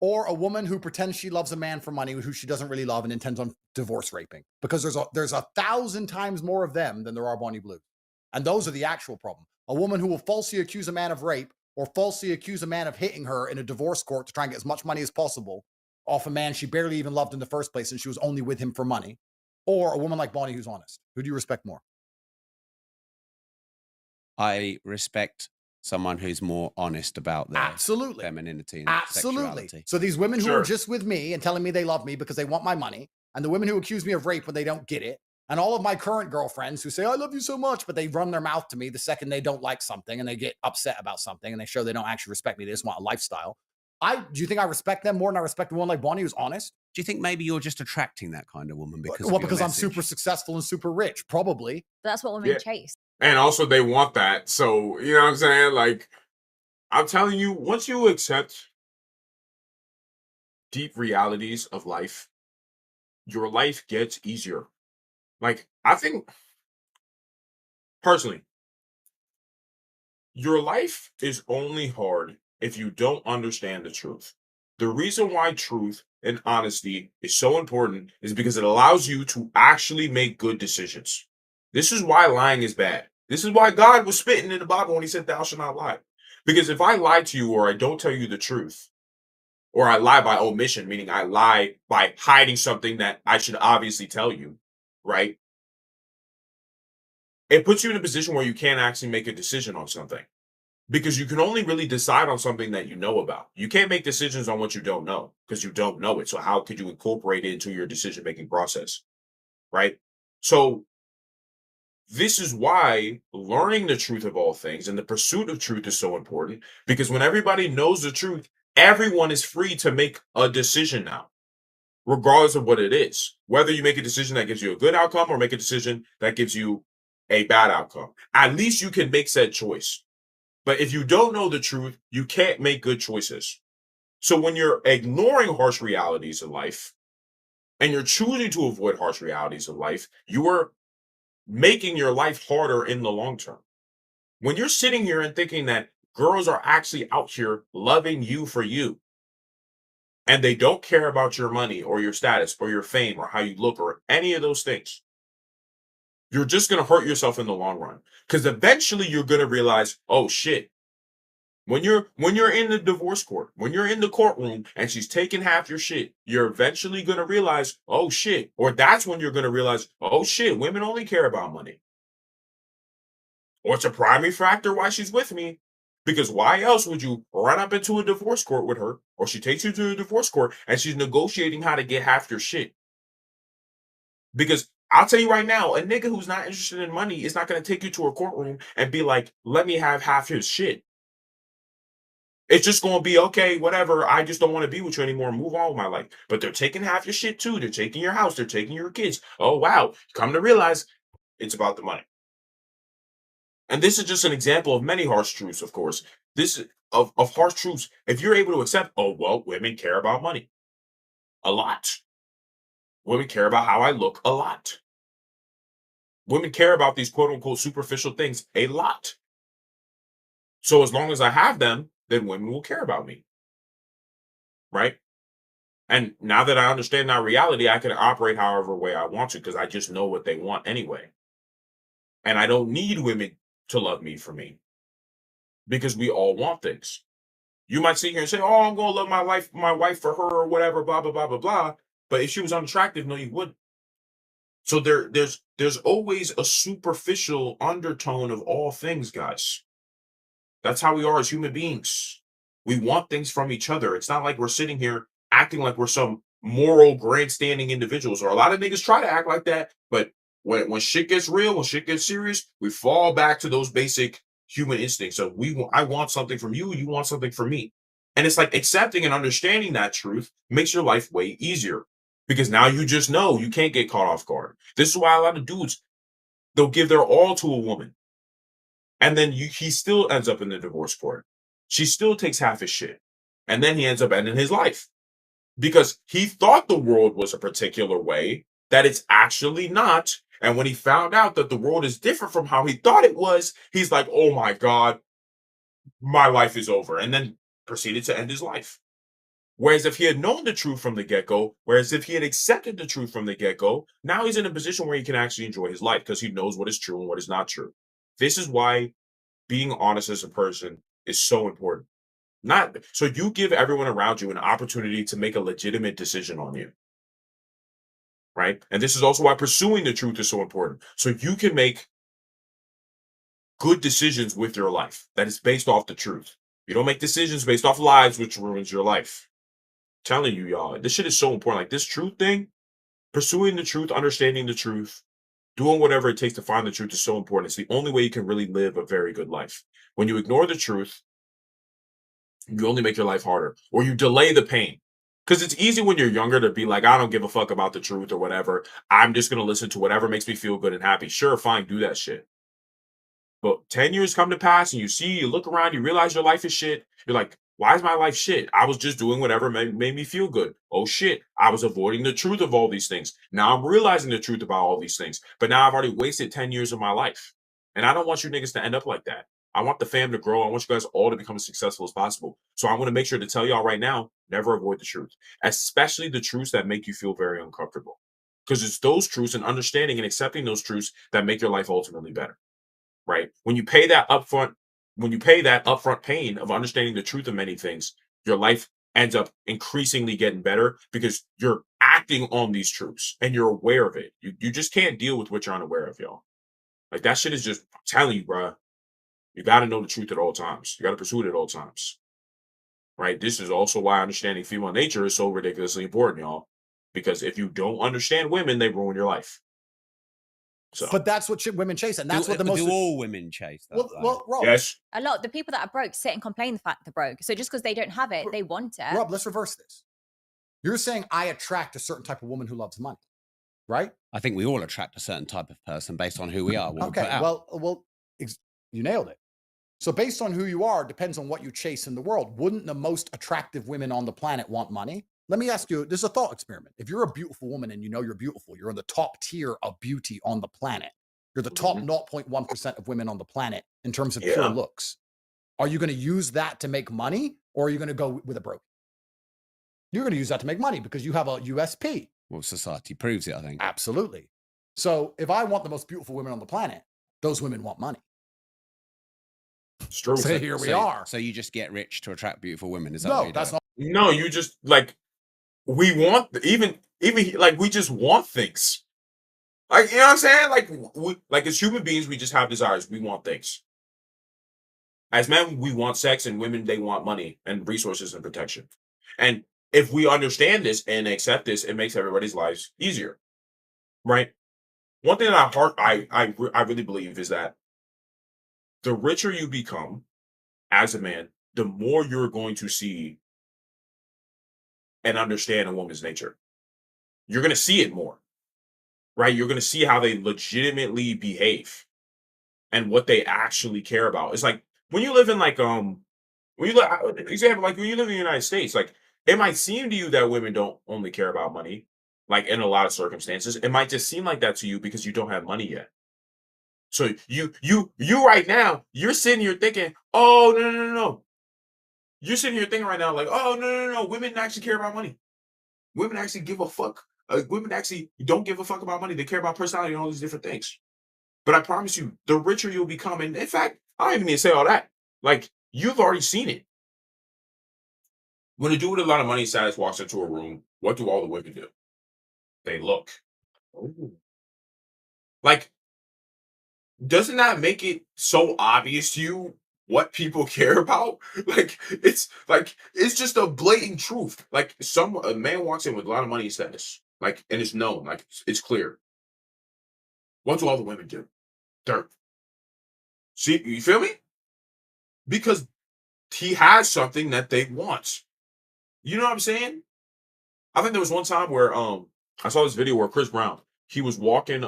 or a woman who pretends she loves a man for money who she doesn't really love and intends on divorce raping? Because there's 1,000 times more of them than there are Bonnie Blue. And those are the actual problem. A woman who will falsely accuse a man of rape or falsely accuse a man of hitting her in a divorce court to try and get as much money as possible off a man she barely even loved in the first place and she was only with him for money, or a woman like Bonnie who's honest. Who do you respect more? I respect someone who's more honest about their Absolutely. femininity and Absolutely. sexuality. So these women who are Sure. just with me and telling me they love me because they want my money, and the women who accuse me of rape when they don't get it, and all of my current girlfriends who say, I love you so much, but they run their mouth to me the second they don't like something and they get upset about something and they show they don't actually respect me. They just want a lifestyle. Do you think I respect them more than I respect a woman like Bonnie who's honest? Do you think maybe you're just attracting that kind of woman because Well, of your because I'm message? super successful and super rich, probably. But that's what women Yeah. chase. And also they want that. So, you know what I'm saying? Like, I'm telling you, once you accept deep realities of life, your life gets easier. Like, I think personally, your life is only hard if you don't understand the truth. The reason why truth and honesty is so important is because it allows you to actually make good decisions. This is why lying is bad. This is why God was spitting in the Bible when he said, Thou shalt not lie. Because if I lie to you or I don't tell you the truth, or I lie by omission, meaning I lie by hiding something that I should obviously tell you, right? It puts you in a position where you can't actually make a decision on something because you can only really decide on something that you know about. You can't make decisions on what you don't know because you don't know it. So how could you incorporate it into your decision-making process, right? So this is why learning the truth of all things and the pursuit of truth is so important, because when everybody knows the truth, everyone is free to make a decision now, regardless of what it is. Whether you make a decision that gives you a good outcome or make a decision that gives you a bad outcome, at least you can make said choice. But if you don't know the truth, you can't make good choices. So when you're ignoring harsh realities of life and you're choosing to avoid harsh realities of life, you are making your life harder in the long term. When you're sitting here and thinking that girls are actually out here loving you for you, and they don't care about your money or your status or your fame or how you look or any of those things, you're just going to hurt yourself in the long run. Because eventually you're going to realize, oh shit, when you're in the divorce court, when you're in the courtroom and she's taking half your shit, you're eventually going to realize, oh shit, or that's when you're going to realize, oh shit, women only care about money. Or it's a primary factor why she's with me. Because why else would you run up into a divorce court with her, or she takes you to a divorce court and she's negotiating how to get half your shit? Because I'll tell you right now, a nigga who's not interested in money is not going to take you to a courtroom and be like, let me have half his shit. It's just going to be, okay, whatever. I just don't want to be with you anymore. Move on with my life. But they're taking half your shit too. They're taking your house. They're taking your kids. Oh, wow. Come to realize it's about the money. And this is just an example of many harsh truths, of course. This is of harsh truths. If you're able to accept, oh, well, women care about money a lot. Women care about how I look a lot. Women care about these quote unquote superficial things a lot. So as long as I have them, then women will care about me. Right? And now that I understand that reality, I can operate however way I want to because I just know what they want anyway. And I don't need women to love me for me because we all want things. You might sit here and say, oh, I'm going to love my wife for her or whatever, blah, blah, blah, blah, blah. But if she was unattractive, no, you wouldn't. So there's always a superficial undertone of all things, guys. That's how we are as human beings. We want things from each other. It's not like we're sitting here acting like we're some moral, grandstanding individuals, or a lot of niggas try to act like that. But when shit gets real, when shit gets serious, we fall back to those basic human instincts of I want something from you, you want something from me. And it's like accepting and understanding that truth makes your life way easier because now you just know you can't get caught off guard. This is why a lot of dudes, they'll give their all to a woman. And then he still ends up in the divorce court. She still takes half his shit. And then he ends up ending his life because he thought the world was a particular way that it's actually not. And when he found out that the world is different from how he thought it was, he's like, oh my God, my life is over. And then proceeded to end his life. Whereas if he had known the truth from the get-go, whereas if he had accepted the truth from the get-go, now he's in a position where he can actually enjoy his life because he knows what is true and what is not true. This is why being honest as a person is so important. Not so you give everyone around you an opportunity to make a legitimate decision on you. Right? And this is also why pursuing the truth is so important. So you can make good decisions with your life that is based off the truth. You don't make decisions based off lies, which ruins your life. I'm telling you, y'all, this shit is so important. Like this truth thing, pursuing the truth, understanding the truth, doing whatever it takes to find the truth is so important. It's the only way you can really live a very good life. When you ignore the truth, you only make your life harder or you delay the pain. Because it's easy when you're younger to be like, I don't give a fuck about the truth or whatever. I'm just going to listen to whatever makes me feel good and happy. Sure, fine, do that shit. But 10 years come to pass and you look around, you realize your life is shit. You're like, why is my life shit? I was just doing whatever made me feel good. Oh shit, I was avoiding the truth of all these things. Now I'm realizing the truth about all these things. But now I've already wasted 10 years of my life. And I don't want you niggas to end up like that. I want the fam to grow. I want you guys all to become as successful as possible. So I want to make sure to tell y'all right now, never avoid the truth, especially the truths that make you feel very uncomfortable. Because it's those truths and understanding and accepting those truths that make your life ultimately better. Right? When you pay that upfront pain of understanding the truth of many things, your life ends up increasingly getting better because you're acting on these truths and you're aware of it. You just can't deal with what you're unaware of, y'all. Like that shit is just, I'm telling you, bruh. You got to know the truth at all times. You got to pursue it at all times. Right? This is also why understanding female nature is so ridiculously important, y'all. Because if you don't understand women, they ruin your life. So, But that's what women chase, and that's what the most. Do all women chase that? Well, Rob, yes. A lot. The people that are broke sit and complain the fact they're broke. So just because they don't have it, they want it. Rob, let's reverse this. You're saying I attract a certain type of woman who loves money, right? I think we all attract a certain type of person based on who we are. Okay, well, you nailed it. So based on who you are, depends on what you chase in the world. Wouldn't the most attractive women on the planet want money? Let me ask you, this is a thought experiment. If you're a beautiful woman and you know you're beautiful, you're in the top tier of beauty on the planet. You're the top 0.1% of women on the planet in terms of pure looks. Are you going to use that to make money, or are you going to go with a broke? You're going to use that to make money because you have a USP. Well, society proves it, I think. Absolutely. So if I want the most beautiful women on the planet, those women want money. It's true. So here we are. So you just get rich to attract beautiful women. Is that what that's not. No, you just like we want even like we just want things. Like you know what I'm saying? Like as human beings, we just have desires. We want things. As men, we want sex, and women they want money and resources and protection. And if we understand this and accept this, it makes everybody's lives easier, right? One thing that I really believe is that the richer you become as a man, the more you're going to see and understand a woman's nature. You're going to see it more, right? You're going to see how they legitimately behave and what they actually care about. It's like when you live in when you live in the United States, like it might seem to you that women don't only care about money, like in a lot of circumstances. It might just seem like that to you because you don't have money yet. So you right now, you're sitting here thinking, oh, no. You're sitting here thinking right now, like, oh, no. Women actually care about money. Women actually give a fuck. Women actually don't give a fuck about money. They care about personality and all these different things. But I promise you, the richer you'll become, and in fact, I don't even need to say all that. Like, you've already seen it. When a dude with a lot of money status walks into a room, what do all the women do? They look. Ooh. Like, doesn't that make it so obvious to you what people care about? It's just a blatant truth. Like a man walks in with a lot of money and status, like, and it's known, like it's clear. What do all the women do? Dirt. See, you feel me? Because he has something that they want. You know what I'm saying? I think there was one time where I saw this video where Chris Brown, he was walking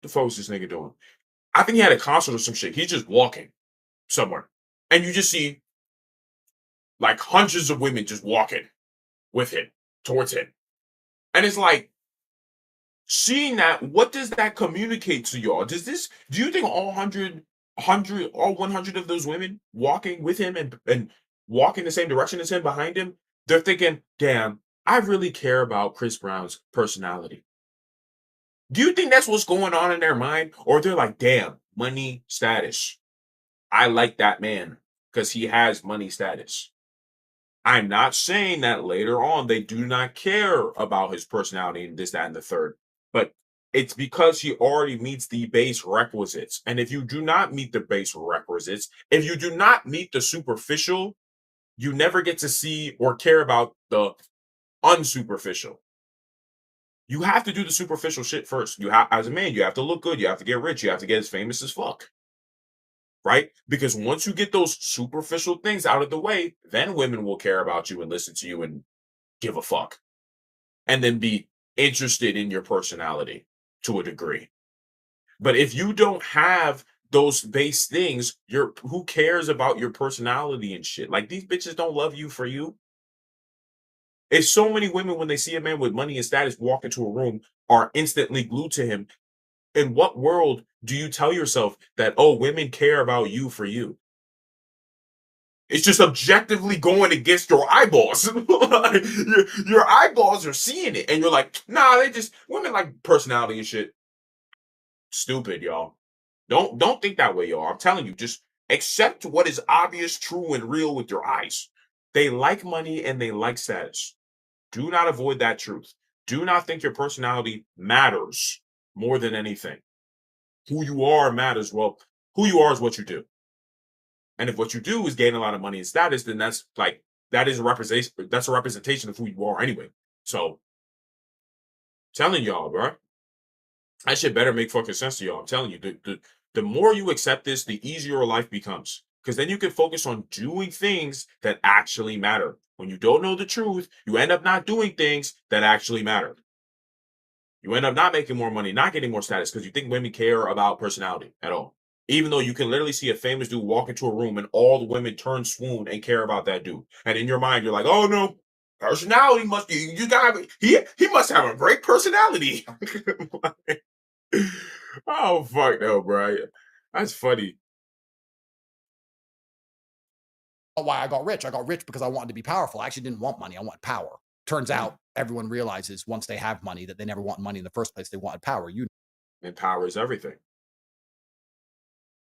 the fuck was this nigga doing? I think he had a concert or some shit. He's just walking somewhere. And you just see like hundreds of women just walking with him, towards him. And it's like, seeing that, what does that communicate to y'all? Do you think all 100 of those women walking with him and walking the same direction as him behind him, They're thinking, damn, I really care about Chris Brown's personality. Do you think that's what's going on in their mind? Or they're like, damn, money, status. I like that man because he has money status. I'm not saying that later on they do not care about his personality and this, that, and the third, but it's because he already meets the base requisites. And if you do not meet the base requisites, if you do not meet the superficial, you never get to see or care about the unsuperficial. You have to do the superficial shit first. You have, as a man, you have to look good, you have to get rich, you have to get as famous as fuck. Right? Because once you get those superficial things out of the way, then women will care about you and listen to you and give a fuck. And then be interested in your personality to a degree. But if you don't have those base things, who cares about your personality and shit? Like, these bitches don't love you for you. It's so many women, when they see a man with money and status walk into a room, are instantly glued to him. In what world do you tell yourself that, oh, women care about you for you? It's just objectively going against your eyeballs. your eyeballs are seeing it, and you're like, nah, women like personality and shit. Stupid, y'all. Don't think that way, y'all. I'm telling you, just accept what is obvious, true, and real with your eyes. They like money and they like status. Do not avoid that truth. Do not think your personality matters more than anything. Who you are matters. Well, who you are is what you do. And if what you do is gain a lot of money and status, then that is a representation. That's a representation of who you are anyway. So, telling y'all, bro, that shit better make fucking sense to y'all. I'm telling you, the more you accept this, the easier your life becomes. Because then you can focus on doing things that actually matter. When you don't know the truth, you end up not doing things that actually matter. You end up not making more money, not getting more status, because you think women care about personality at all. Even though you can literally see a famous dude walk into a room and all the women turn swoon and care about that dude. And in your mind, you're like, oh no, personality must be, you gotta, he must have a great personality. Oh, fuck no, bro. That's funny. Why I got rich. I got rich because I wanted to be powerful. I actually didn't want money. I want power. Turns out everyone realizes once they have money that they never want money in the first place. They wanted power. And power is everything.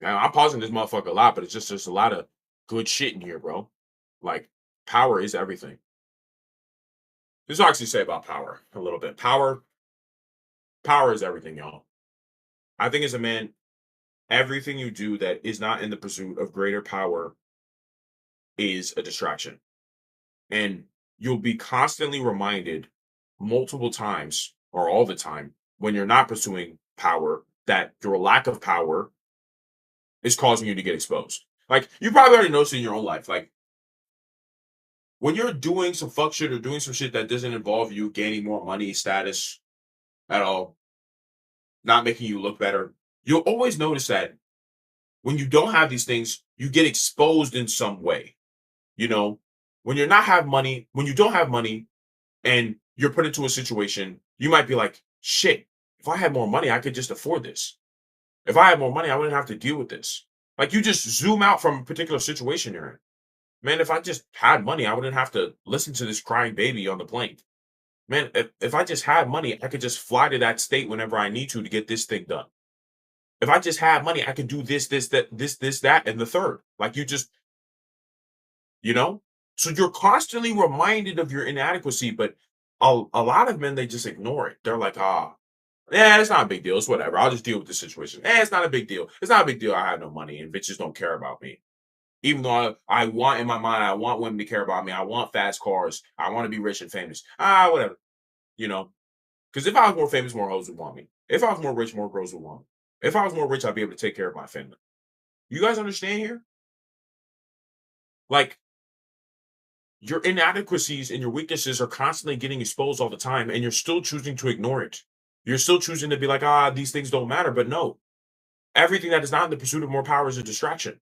Now, I'm pausing this motherfucker a lot, but it's just a lot of good shit in here, bro. Like, power is everything. This will actually say about power a little bit. Power is everything, y'all. I think as a man, everything you do that is not in the pursuit of greater power is a distraction. And you'll be constantly reminded multiple times or all the time when you're not pursuing power that your lack of power is causing you to get exposed. Like, you probably already noticed in your own life, like, when you're doing some fuck shit or doing some shit that doesn't involve you gaining more money, status at all, not making you look better, you'll always notice that when you don't have these things, you get exposed in some way. You know, when you don't have money and you're put into a situation, you might be like, shit, if I had more money, I could just afford this. If I had more money, I wouldn't have to deal with this. Like, you just zoom out from a particular situation you're in. Man, if I just had money, I wouldn't have to listen to this crying baby on the plane. Man, if I just had money, I could just fly to that state whenever I need to get this thing done. If I just had money, I could do this, that, and the third. Like, you know? So you're constantly reminded of your inadequacy, but a lot of men, they just ignore it. They're like, yeah, it's not a big deal. It's whatever. I'll just deal with the situation. It's not a big deal. It's not a big deal. I have no money and bitches don't care about me. Even though I want in my mind, I want women to care about me. I want fast cars. I want to be rich and famous. Whatever. You know? Because if I was more famous, more hoes would want me. If I was more rich, more girls would want me. If I was more rich, I'd be able to take care of my family. You guys understand here? Like, your inadequacies and your weaknesses are constantly getting exposed all the time, and you're still choosing to ignore it. You're still choosing to be like, these things don't matter. But no, everything that is not in the pursuit of more power is a distraction.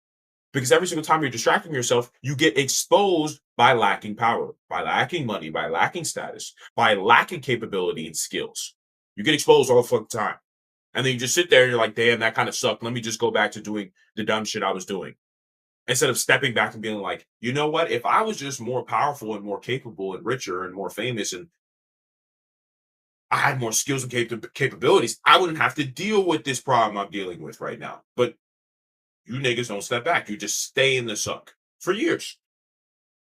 Because every single time you're distracting yourself, you get exposed by lacking power, by lacking money, by lacking status, by lacking capability and skills. You get exposed all the fucking time. And then you just sit there and you're like, damn, that kind of sucked. Let me just go back to doing the dumb shit I was doing. instead of stepping back and being like, you know what? If I was just more powerful and more capable and richer and more famous and I had more skills and capabilities, I wouldn't have to deal with this problem I'm dealing with right now. But you niggas don't step back. You just stay in the suck for years.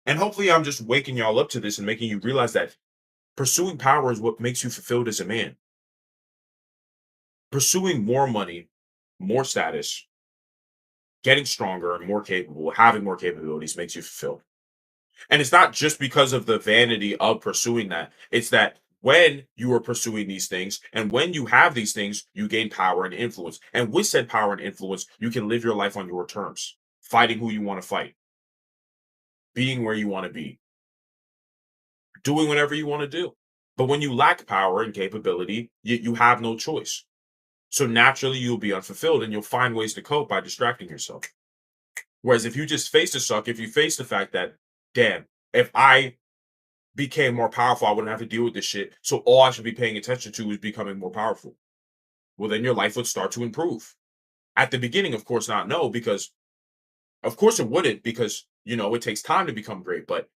And hopefully I'm just waking y'all up to this and making you realize that pursuing power is what makes you fulfilled as a man. Pursuing more money, more status, getting stronger and more capable, having more capabilities makes you fulfilled. And it's not just because of the vanity of pursuing that. It's that when you are pursuing these things and when you have these things, you gain power and influence. And with said power and influence, you can live your life on your terms, fighting who you want to fight, being where you want to be, doing whatever you want to do. But when you lack power and capability, you have no choice. So naturally, you'll be unfulfilled and you'll find ways to cope by distracting yourself. Whereas if you just face the suck, if you face the fact that, damn, if I became more powerful, I wouldn't have to deal with this shit. So all I should be paying attention to is becoming more powerful. Well, then your life would start to improve. At the beginning, of course, not no, because of course it wouldn't, because it takes time to become great. But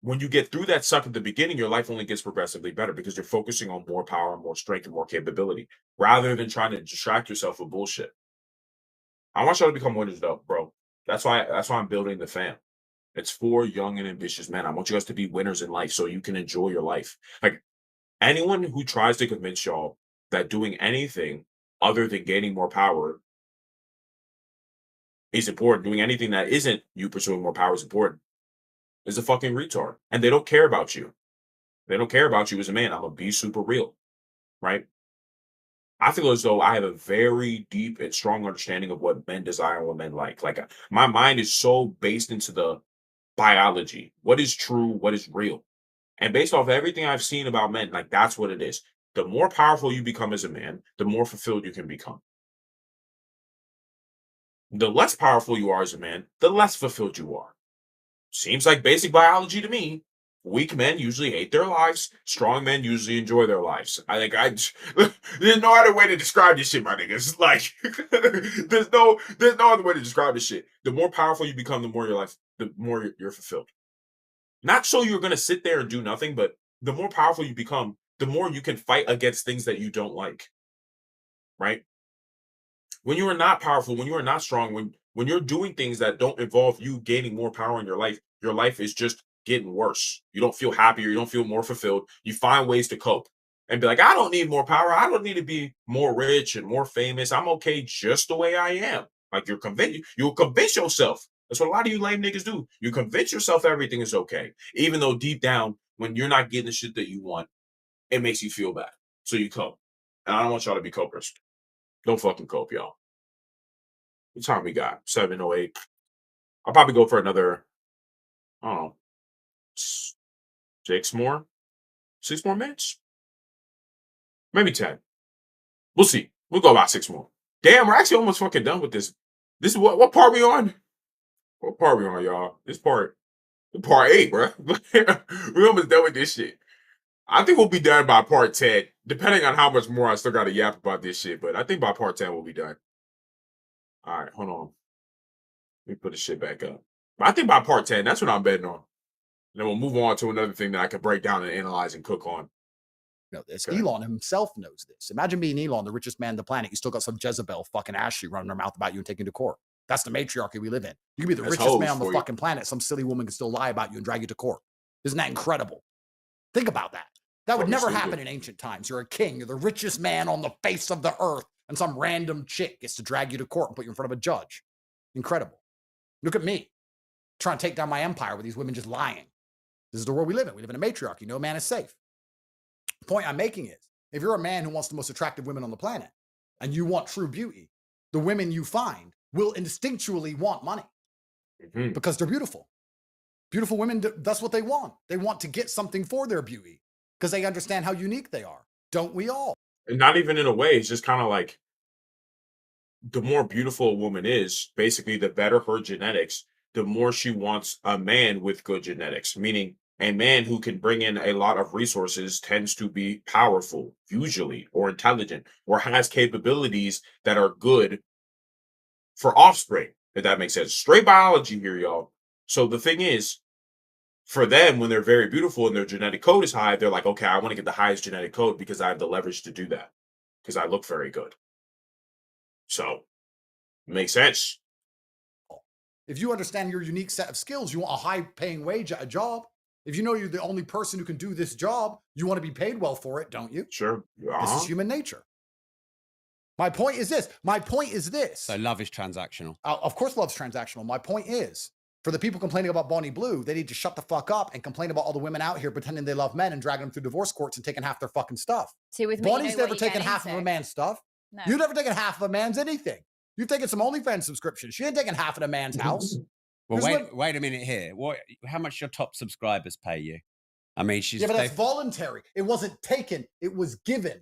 when you get through that suck at the beginning, your life only gets progressively better because you're focusing on more power, more strength, and more capability, rather than trying to distract yourself with bullshit. I want y'all to become winners, though, bro. That's why I'm building the fam. It's for young and ambitious men. I want you guys to be winners in life so you can enjoy your life. Like anyone who tries to convince y'all that doing anything other than gaining more power is important, doing anything that isn't you pursuing more power is important, is a fucking retard. And they don't care about you. They don't care about you as a man. I'm gonna be super real, right? I feel as though I have a very deep and strong understanding of what men desire and what men like. Like my mind is so based into the biology. What is true? What is real? And based off everything I've seen about men, like that's what it is. The more powerful you become as a man, the more fulfilled you can become. The less powerful you are as a man, the less fulfilled you are. Seems like basic biology to me. Weak men usually hate their lives. Strong men usually enjoy their lives. There's no other way to describe this shit, my niggas. Like, there's no other way to describe this shit. The more powerful you become, the more the more you're fulfilled. Not so you're gonna sit there and do nothing, but the more powerful you become, the more you can fight against things that you don't like. Right? When you are not powerful, when you are not strong, when you're doing things that don't involve you gaining more power in your life is just getting worse. You don't feel happier, you don't feel more fulfilled. You find ways to cope and be like, I don't need more power. I don't need to be more rich and more famous. I'm okay just the way I am. Like you'll convince yourself. That's what a lot of you lame niggas do. You convince yourself everything is okay. Even though deep down, when you're not getting the shit that you want, it makes you feel bad. So you cope. And I don't want y'all to be copers. Don't fucking cope, y'all. What time we got? 7:08. I'll probably go for another, I don't know, 6 more? 6 more minutes? Maybe 10. We'll see. We'll go about 6 more. Damn, we're actually almost fucking done with this. This is what part we on? What part we on, y'all? This part 8, bro. We're almost done with this shit. I think we'll be done by part 10, depending on how much more I still got to yap about this shit. But I think by part 10 we'll be done. All right, hold on. Let me put the shit back up. But I think by part 10, that's what I'm betting on. And then we'll move on to another thing that I can break down and analyze and cook on. This. Okay. Elon himself knows this. Imagine being Elon, the richest man on the planet. You still got some Jezebel fucking Ashley running her mouth about you and taking you to court. That's the matriarchy we live in. You can be the That's richest man hoes on the for you. fucking planet. Some silly woman can still lie about you and drag you to court. Isn't that incredible? Think about that. That would Fucking never stupid. happen in ancient times. You're a king. You're the richest man on the face of the earth. And some random chick gets to drag you to court and put you in front of a judge. Incredible. Look at me. Trying to take down my empire with these women just lying. This is the world we live in. We live in a matriarchy. No man is safe. The point I'm making is, if you're a man who wants the most attractive women on the planet and you want true beauty, the women you find will instinctually want money because they're beautiful. Beautiful women, that's what they want. They want to get something for their beauty because they understand how unique they are. Don't we all? And not even in a way, it's just kind of like the more beautiful a woman is, basically, the better her genetics, the more she wants a man with good genetics, meaning a man who can bring in a lot of resources tends to be powerful, usually, or intelligent, or has capabilities that are good for offspring. if that makes sense. Straight biology here, y'all. So the thing is, for them, when they're very beautiful and their genetic code is high, they're like, okay, I want to get the highest genetic code because I have the leverage to do that because I look very good. So, makes sense. If you understand your unique set of skills, you want a high-paying wage at a job. If you know you're the only person who can do this job, you want to be paid well for it, don't you? Sure. This is human nature. My point is this. So love is transactional. Of course, love's transactional. My point is, for the people complaining about Bonnie Blue, they need to shut the fuck up and complain about all the women out here pretending they love men and dragging them through divorce courts and taking half their fucking stuff. See, with me, Bonnie's never taken half of a man's stuff. No. You've never taken half of a man's anything. You've taken some OnlyFans subscriptions. She ain't taking half of a man's house. Well, wait a minute here. How much your top subscribers pay you? I mean, yeah, but that's voluntary. It wasn't taken. It was given.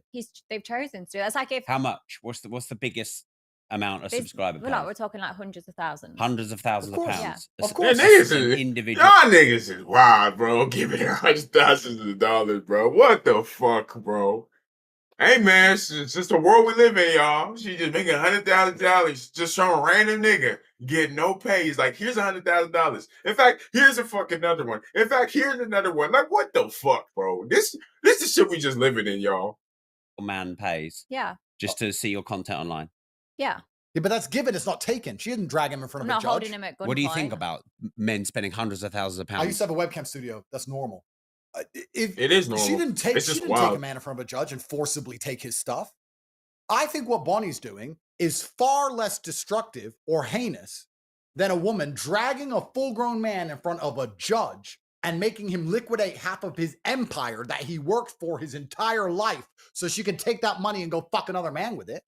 They've chosen to do. That's like if how much? What's the biggest amount of subscriber? We're talking like hundreds of thousands. Hundreds of thousands of pounds. Yeah. Of course. Y'all niggas is wild, bro. Give it $100,000, bro. What the fuck, bro? Hey man, it's just the world we live in, y'all. She just making $100,000 just some random nigga get no pay. He's like, here's $100,000. In fact, here's a fucking another one. In fact, here's another one. Like, what the fuck, bro? This is shit we just living in, y'all. Man pays. Yeah. Just to see your content online. Yeah. Yeah, but that's given. It's not taken. She didn't drag him in front of a judge. Not holding him at gunpoint. What do you think about men spending hundreds of thousands of pounds? I used to have a webcam studio. That's normal. It is normal. She didn't take a man in front of a judge and forcibly take his stuff. I think what Bonnie's doing is far less destructive or heinous than a woman dragging a full-grown man in front of a judge and making him liquidate half of his empire that he worked for his entire life so she can take that money and go fuck another man with it.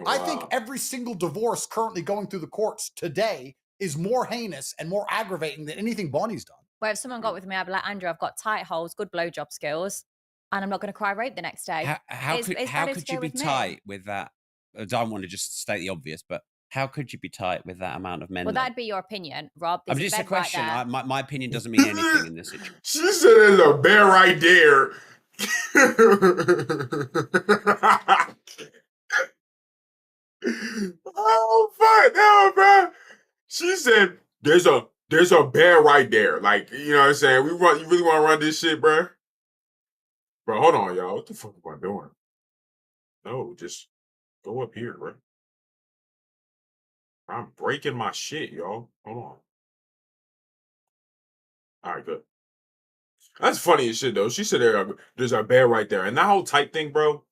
I think every single divorce currently going through the courts today is more heinous and more aggravating than anything Bonnie's done. Where if someone got with me, I'd be like, Andrew, I've got tight holes, good blowjob skills, and I'm not going to cry rape the next day. How could you be tight with that? I don't want to just state the obvious, but how could you be tight with that amount of men? Well, that'd be your opinion, Rob. I'm just a question. My opinion doesn't mean anything in this situation. She said there's a bear right there. Oh fuck no, bro. She said there's a bear right there. Like, you know what I'm saying? You really want to run this shit, bro? Bro, hold on, y'all. What the fuck am I doing? No, just go up here, bro. I'm breaking my shit, y'all. Hold on. All right, good. That's funny as shit, though. She said there's a bear right there. And that whole tight thing, bro,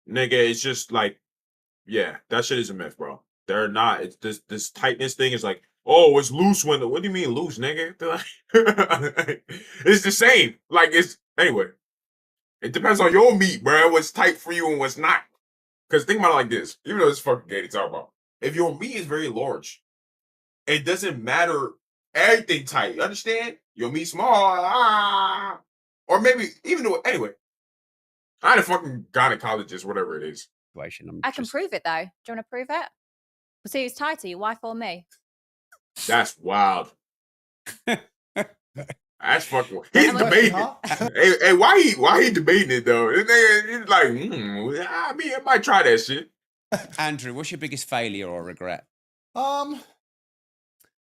nigga, it's just like, yeah, that shit is a myth, bro. They're not. It's this tightness thing is like, oh, it's loose when what do you mean loose, nigga? Like, it's the same. Like, it's anyway. It depends on your meat, bro. What's tight for you and what's not. Because think about it like this. Even though it's fucking gay to talk about. If your meat is very large, it doesn't matter everything tight. You understand? Your meat small, or maybe even though anyway. I had a fucking gynecologist, whatever it is. I can prove it though. Do you want to prove it? We'll see who's tighter, your wife or me. That's wild. That's fucking. He's debating it. Hey, why he debating it though? He's like, I mean, I might try that shit. Andrew, what's your biggest failure or regret? I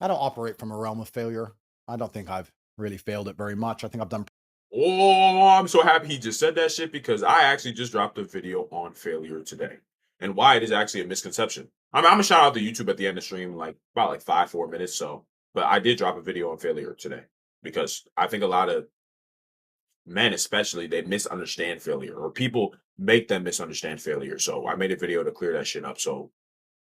don't operate from a realm of failure. I don't think I've really failed it very much. I think I've done. Oh, I'm so happy he just said that shit because I actually just dropped a video on failure today and why it is actually a misconception. I'm gonna shout out to YouTube at the end of the stream, like about 5-4 minutes. So, but I did drop a video on failure today because I think a lot of men, especially, they misunderstand failure or people make them misunderstand failure. So I made a video to clear that shit up. So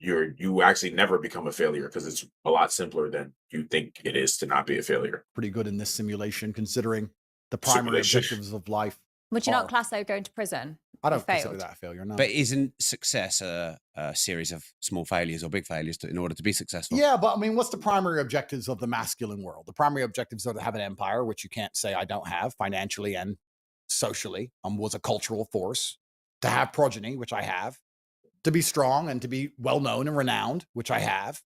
you actually never become a failure because it's a lot simpler than you think it is to not be a failure. Pretty good in this simulation, considering the primary objectives of life. Would you not class though going to prison? I don't consider that a failure, no. But isn't success a series of small failures or big failures in order to be successful? Yeah, but I mean, what's the primary objectives of the masculine world? The primary objectives are to have an empire, which you can't say I don't have financially and socially. Was a cultural force. To have progeny, which I have. To be strong and to be well-known and renowned, which I have.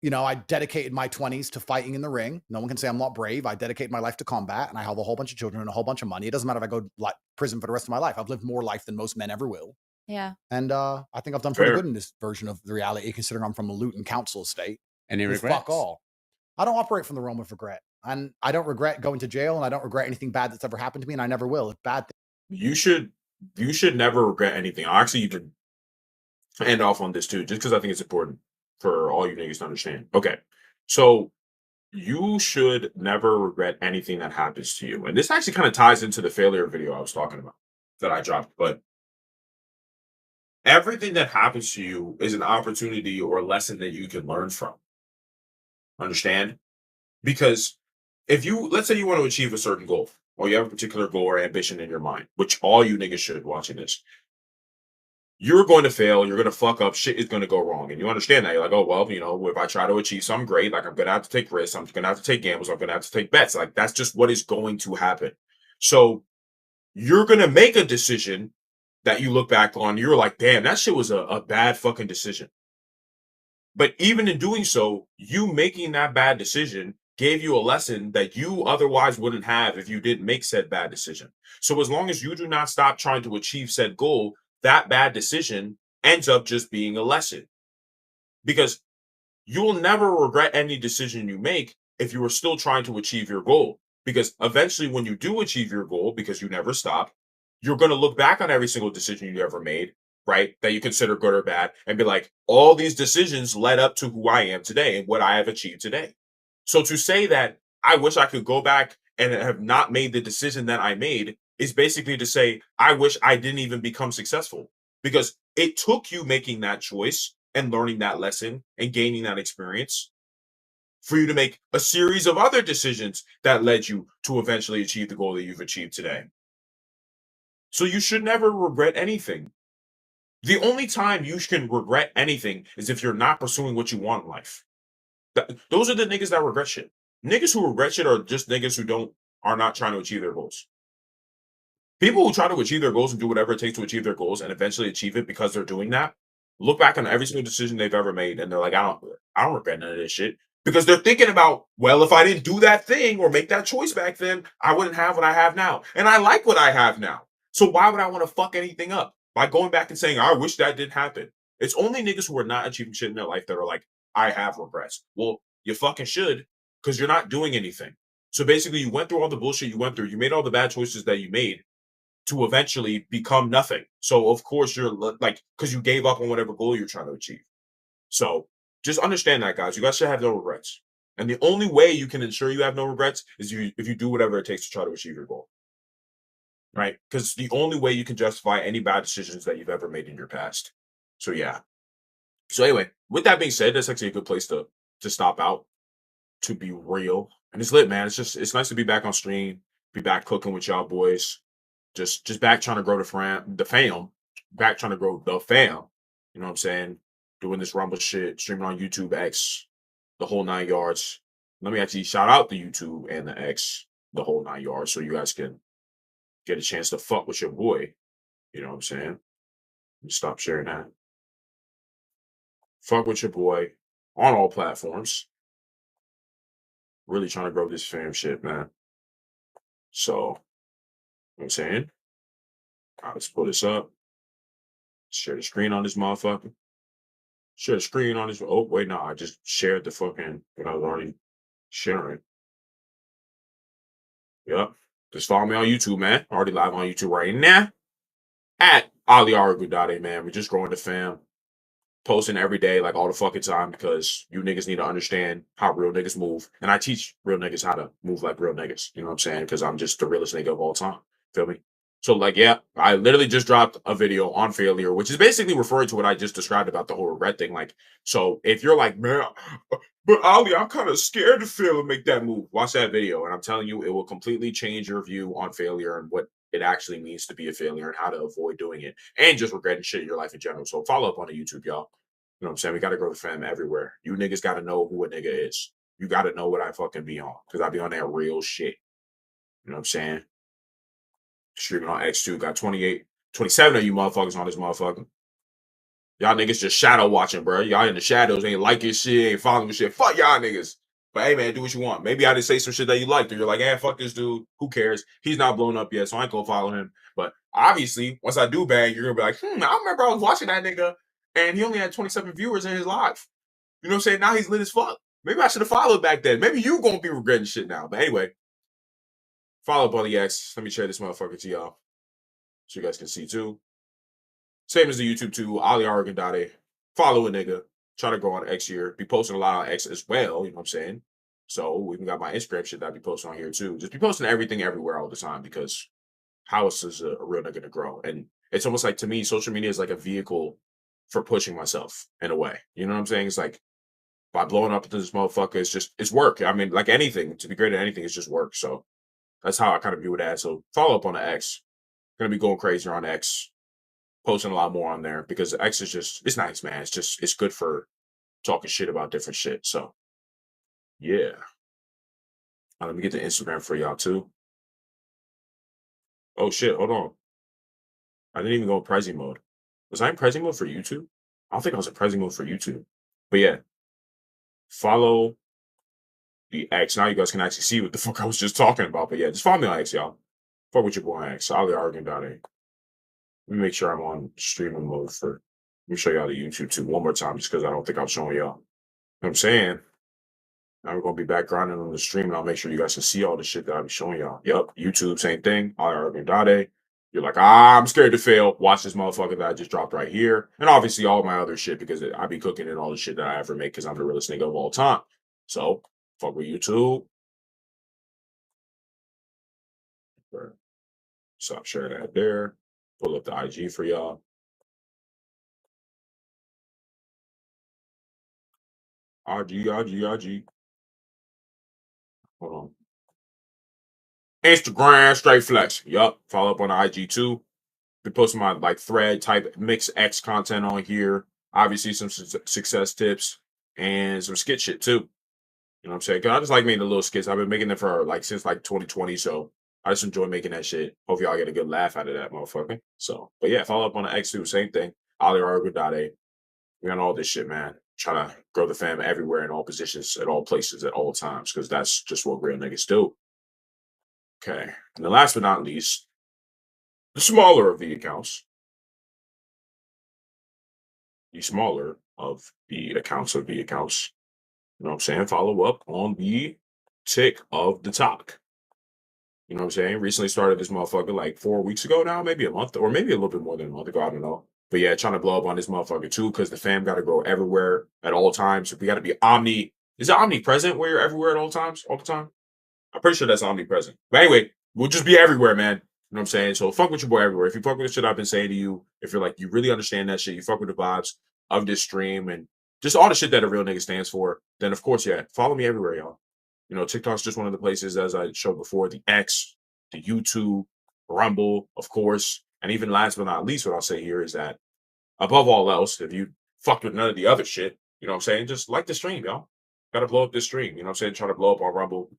You know, I dedicated my 20s to fighting in the ring. No one can say I'm not brave. I dedicated my life to combat, and I have a whole bunch of children and a whole bunch of money. It doesn't matter if I go to prison for the rest of my life. I've lived more life than most men ever will. Yeah. And I think I've done pretty Fair. good in this version of the reality, considering I'm from a Luton council estate. Any With regrets? fuck all. I don't operate from the realm of regret. And I don't regret going to jail, and I don't regret anything bad that's ever happened to me, and I never will. If bad You should never regret anything. I'll actually even end off on this too, just because I think it's important for all you niggas to understand. Okay. So you should never regret anything that happens to you. And this actually kind of ties into the failure video I was talking about that I dropped. But everything that happens to you is an opportunity or a lesson that you can learn from. Understand? Because if you, let's say you want to achieve a certain goal, or you have a particular goal or ambition in your mind, which all you niggas should watching this, you're going to fail, you're going to fuck up, shit is going to go wrong. And you understand that. You're like, oh, well, you know, if I try to achieve something great, like I'm going to have to take risks, I'm going to have to take gambles, I'm going to have to take bets. Like that's just what is going to happen. So you're going to make a decision that you look back on, you're like, damn, that shit was a bad fucking decision. But even in doing so, you making that bad decision gave you a lesson that you otherwise wouldn't have if you didn't make said bad decision. So as long as you do not stop trying to achieve said goal, that bad decision ends up just being a lesson. Because you will never regret any decision you make if you are still trying to achieve your goal. Because eventually when you do achieve your goal, because you never stop, you're going to look back on every single decision you ever made, right? That you consider good or bad, and be like, all these decisions led up to who I am today and what I have achieved today. So to say that I wish I could go back and have not made the decision that I made is basically to say, I wish I didn't even become successful, because it took you making that choice and learning that lesson and gaining that experience for you to make a series of other decisions that led you to eventually achieve the goal that you've achieved today. So you should never regret anything. The only time you can regret anything is if you're not pursuing what you want in life. Those are the niggas that regret shit. Niggas who regret shit are just niggas who are not trying to achieve their goals. People who try to achieve their goals and do whatever it takes to achieve their goals and eventually achieve it because they're doing that, look back on every single decision they've ever made and they're like, I don't regret none of this shit. Because they're thinking about, well, if I didn't do that thing or make that choice back then, I wouldn't have what I have now. And I like what I have now. So why would I want to fuck anything up by going back and saying, I wish that didn't happen? It's only niggas who are not achieving shit in their life that are like, I have regrets. Well, you fucking should, because you're not doing anything. So basically, you went through all the bullshit you went through. You made all the bad choices that you made to eventually become nothing. So of course you're like, because you gave up on whatever goal you're trying to achieve. So just understand that, guys. You guys should have no regrets. And the only way you can ensure you have no regrets is if you do whatever it takes to try to achieve your goal. Right? Because the only way you can justify any bad decisions that you've ever made in your past. So yeah. So anyway, with that being said, that's actually a good place to stop out, to be real. And it's lit, man. It's nice to be back on stream, be back cooking with y'all boys. Just back trying to grow the fam, back trying to grow the fam. You know what I'm saying? Doing this Rumble shit, streaming on YouTube, X, the whole 9 yards. Let me actually shout out the YouTube and the X, the whole 9 yards, so you guys can get a chance to fuck with your boy. You know what I'm saying? Let me stop sharing that. Fuck with your boy on all platforms. Really trying to grow this fam shit, man. So, you know what I'm saying? Let's pull this up. Share the screen on this motherfucker. Share the screen on this. Oh, wait, no, I just shared the fucking what I was already sharing. Yep. Just follow me on YouTube, man. Already live on YouTube right now. At AliAragudade, man. We're just growing the fam. Posting every day, like all the fucking time, because you niggas need to understand how real niggas move. And I teach real niggas how to move like real niggas. You know what I'm saying? Because I'm just the realest nigga of all time. Feel me? So, like, yeah, I literally just dropped a video on failure, which is basically referring to what I just described about the whole regret thing. Like, so if you're like, man, but Ali, I'm kind of scared to fail and make that move, watch that video. And I'm telling you, it will completely change your view on failure and what it actually means to be a failure and how to avoid doing it and just regretting shit in your life in general. So follow up on the YouTube, y'all. You know what I'm saying? We got to grow the fam everywhere. You niggas got to know who a nigga is. You got to know what I fucking be on, because I be on that real shit. You know what I'm saying? Streaming on X2, got 28, 27 of you motherfuckers on this motherfucker. Y'all niggas just shadow watching, bro. Y'all in the shadows, ain't liking shit, ain't following shit. Fuck y'all niggas. But hey, man, do what you want. Maybe I did say some shit that you liked, or you're like, fuck this dude. Who cares? He's not blown up yet, so I ain't gonna follow him. But obviously, once I do bang, you're gonna be like, I remember I was watching that nigga and he only had 27 viewers in his live. You know what I'm saying? Now he's lit as fuck. Maybe I should have followed back then. Maybe you gonna be regretting shit now. But anyway, follow up on the X. Let me share this motherfucker to y'all so you guys can see too. Same as the YouTube too. Ali.Oregon.A. Follow a nigga. Try to grow on X here. Be posting a lot on X as well. You know what I'm saying? So we even got my Instagram shit that I be posting on here too. Just be posting everything everywhere all the time because how else is a real nigga to grow? And it's almost like, to me, social media is like a vehicle for pushing myself in a way. You know what I'm saying? It's like, by blowing up into this motherfucker, it's work. I mean, like anything, to be great at anything is just work. So that's how I kind of view it as. So follow up on the X. Gonna be going crazy on X, posting a lot more on there because X is just, it's nice, man. It's good for talking shit about different shit. So yeah. Let me get the Instagram for y'all too. Oh shit, hold on. I didn't even go in Prezi mode. Was I in Prezi mode for YouTube? I don't think I was in Prezi mode for YouTube. But yeah. Follow the X. Now you guys can actually see what the fuck I was just talking about. But yeah, just follow me on X, y'all. Fuck with your boy on X. Ali.Oregon.A. Let me make sure I'm on streaming mode for. Let me show y'all the YouTube too one more time, just because I don't think I'm showing y'all. You know what I'm saying? Now we're gonna be back grinding on the stream, and I'll make sure you guys can see all the shit that I'll be showing y'all. Yep, YouTube, same thing. Ali.Oregon.A. You're like, I'm scared to fail. Watch this motherfucker that I just dropped right here, and obviously all my other shit because I be cooking in all the shit that I ever make because I'm the realest nigga of all time. So fuck with YouTube. Stop sharing that there. Pull up the IG for y'all. IG. Hold on. Instagram, straight flex. Yup. Follow up on the IG too. Be posting my like thread type mix X content on here. Obviously some success tips and some skit shit too. You know what I'm saying? Cause I just like making the little skits. I've been making them for like since like 2020. So I just enjoy making that shit. Hope y'all get a good laugh out of that motherfucker. So, but yeah, follow up on the X too. Same thing. Ali.Oregon.A. We got all this shit, man. Trying to grow the fam everywhere in all positions, at all places, at all times, because that's just what real niggas do. Okay. And the last but not least, the smaller of the accounts. The smaller of the accounts of the accounts. You know what I'm saying? Follow up on the tick of the talk. You know what I'm saying? Recently started this motherfucker like 4 weeks ago now, maybe a month, or maybe a little bit more than a month ago. I don't know. But yeah, trying to blow up on this motherfucker too, because the fam got to grow everywhere at all times. We got to be is it omnipresent where you're everywhere at all times, all the time? I'm pretty sure that's omnipresent. But anyway, we'll just be everywhere, man. You know what I'm saying? So fuck with your boy everywhere. If you fuck with the shit I've been saying to you, if you're like, you really understand that shit, you fuck with the vibes of this stream and just all the shit that a real nigga stands for, then of course, yeah, follow me everywhere, y'all. You know, TikTok's just one of the places, as I showed before, the X, the YouTube, Rumble, of course. And even last but not least, what I'll say here is that above all else, if you fucked with none of the other shit, you know what I'm saying? Just like the stream, y'all. Gotta blow up this stream. You know what I'm saying? Try to blow up on Rumble.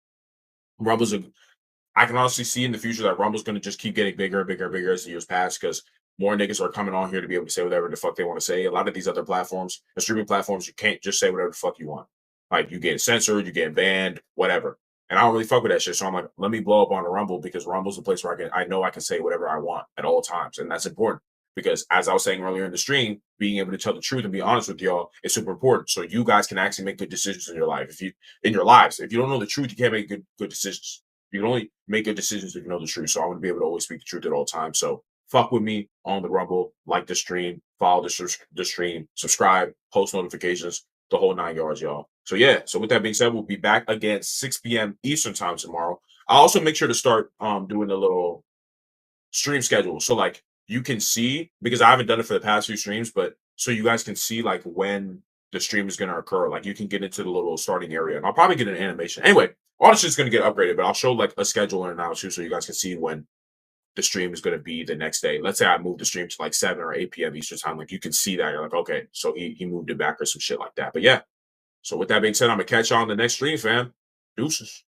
I can honestly see in the future that Rumble's going to just keep getting bigger and bigger and bigger as the years pass because more niggas are coming on here to be able to say whatever the fuck they want to say. A lot of these other platforms, the streaming platforms, you can't just say whatever the fuck you want. Like you get censored, you get banned, whatever. And I don't really fuck with that shit. So I'm like, let me blow up on a Rumble because Rumble's a place where I know I can say whatever I want at all times. And that's important because as I was saying earlier in the stream, being able to tell the truth and be honest with y'all is super important. So you guys can actually make good decisions in your life. If you don't know the truth, you can't make good decisions. You can only make good decisions if you know the truth. So I want to be able to always speak the truth at all times. So fuck with me on the Rumble, like the stream, follow the stream, subscribe, post notifications, the whole 9 yards, y'all. So yeah, so with that being said, we'll be back again 6 p.m. Eastern time tomorrow. I'll also make sure to start doing a little stream schedule. So like you can see, because I haven't done it for the past few streams, but so you guys can see like when the stream is going to occur. Like you can get into the little starting area and I'll probably get an animation. Anyway, all this is going to get upgraded, but I'll show like a schedule and now too so you guys can see when the stream is going to be the next day. Let's say I move the stream to like 7 or 8 p.m. Eastern time. Like you can see that. You're like, okay, so he moved it back or some shit like that. But yeah, so with that being said, I'm going to catch y'all on the next stream, fam. Deuces.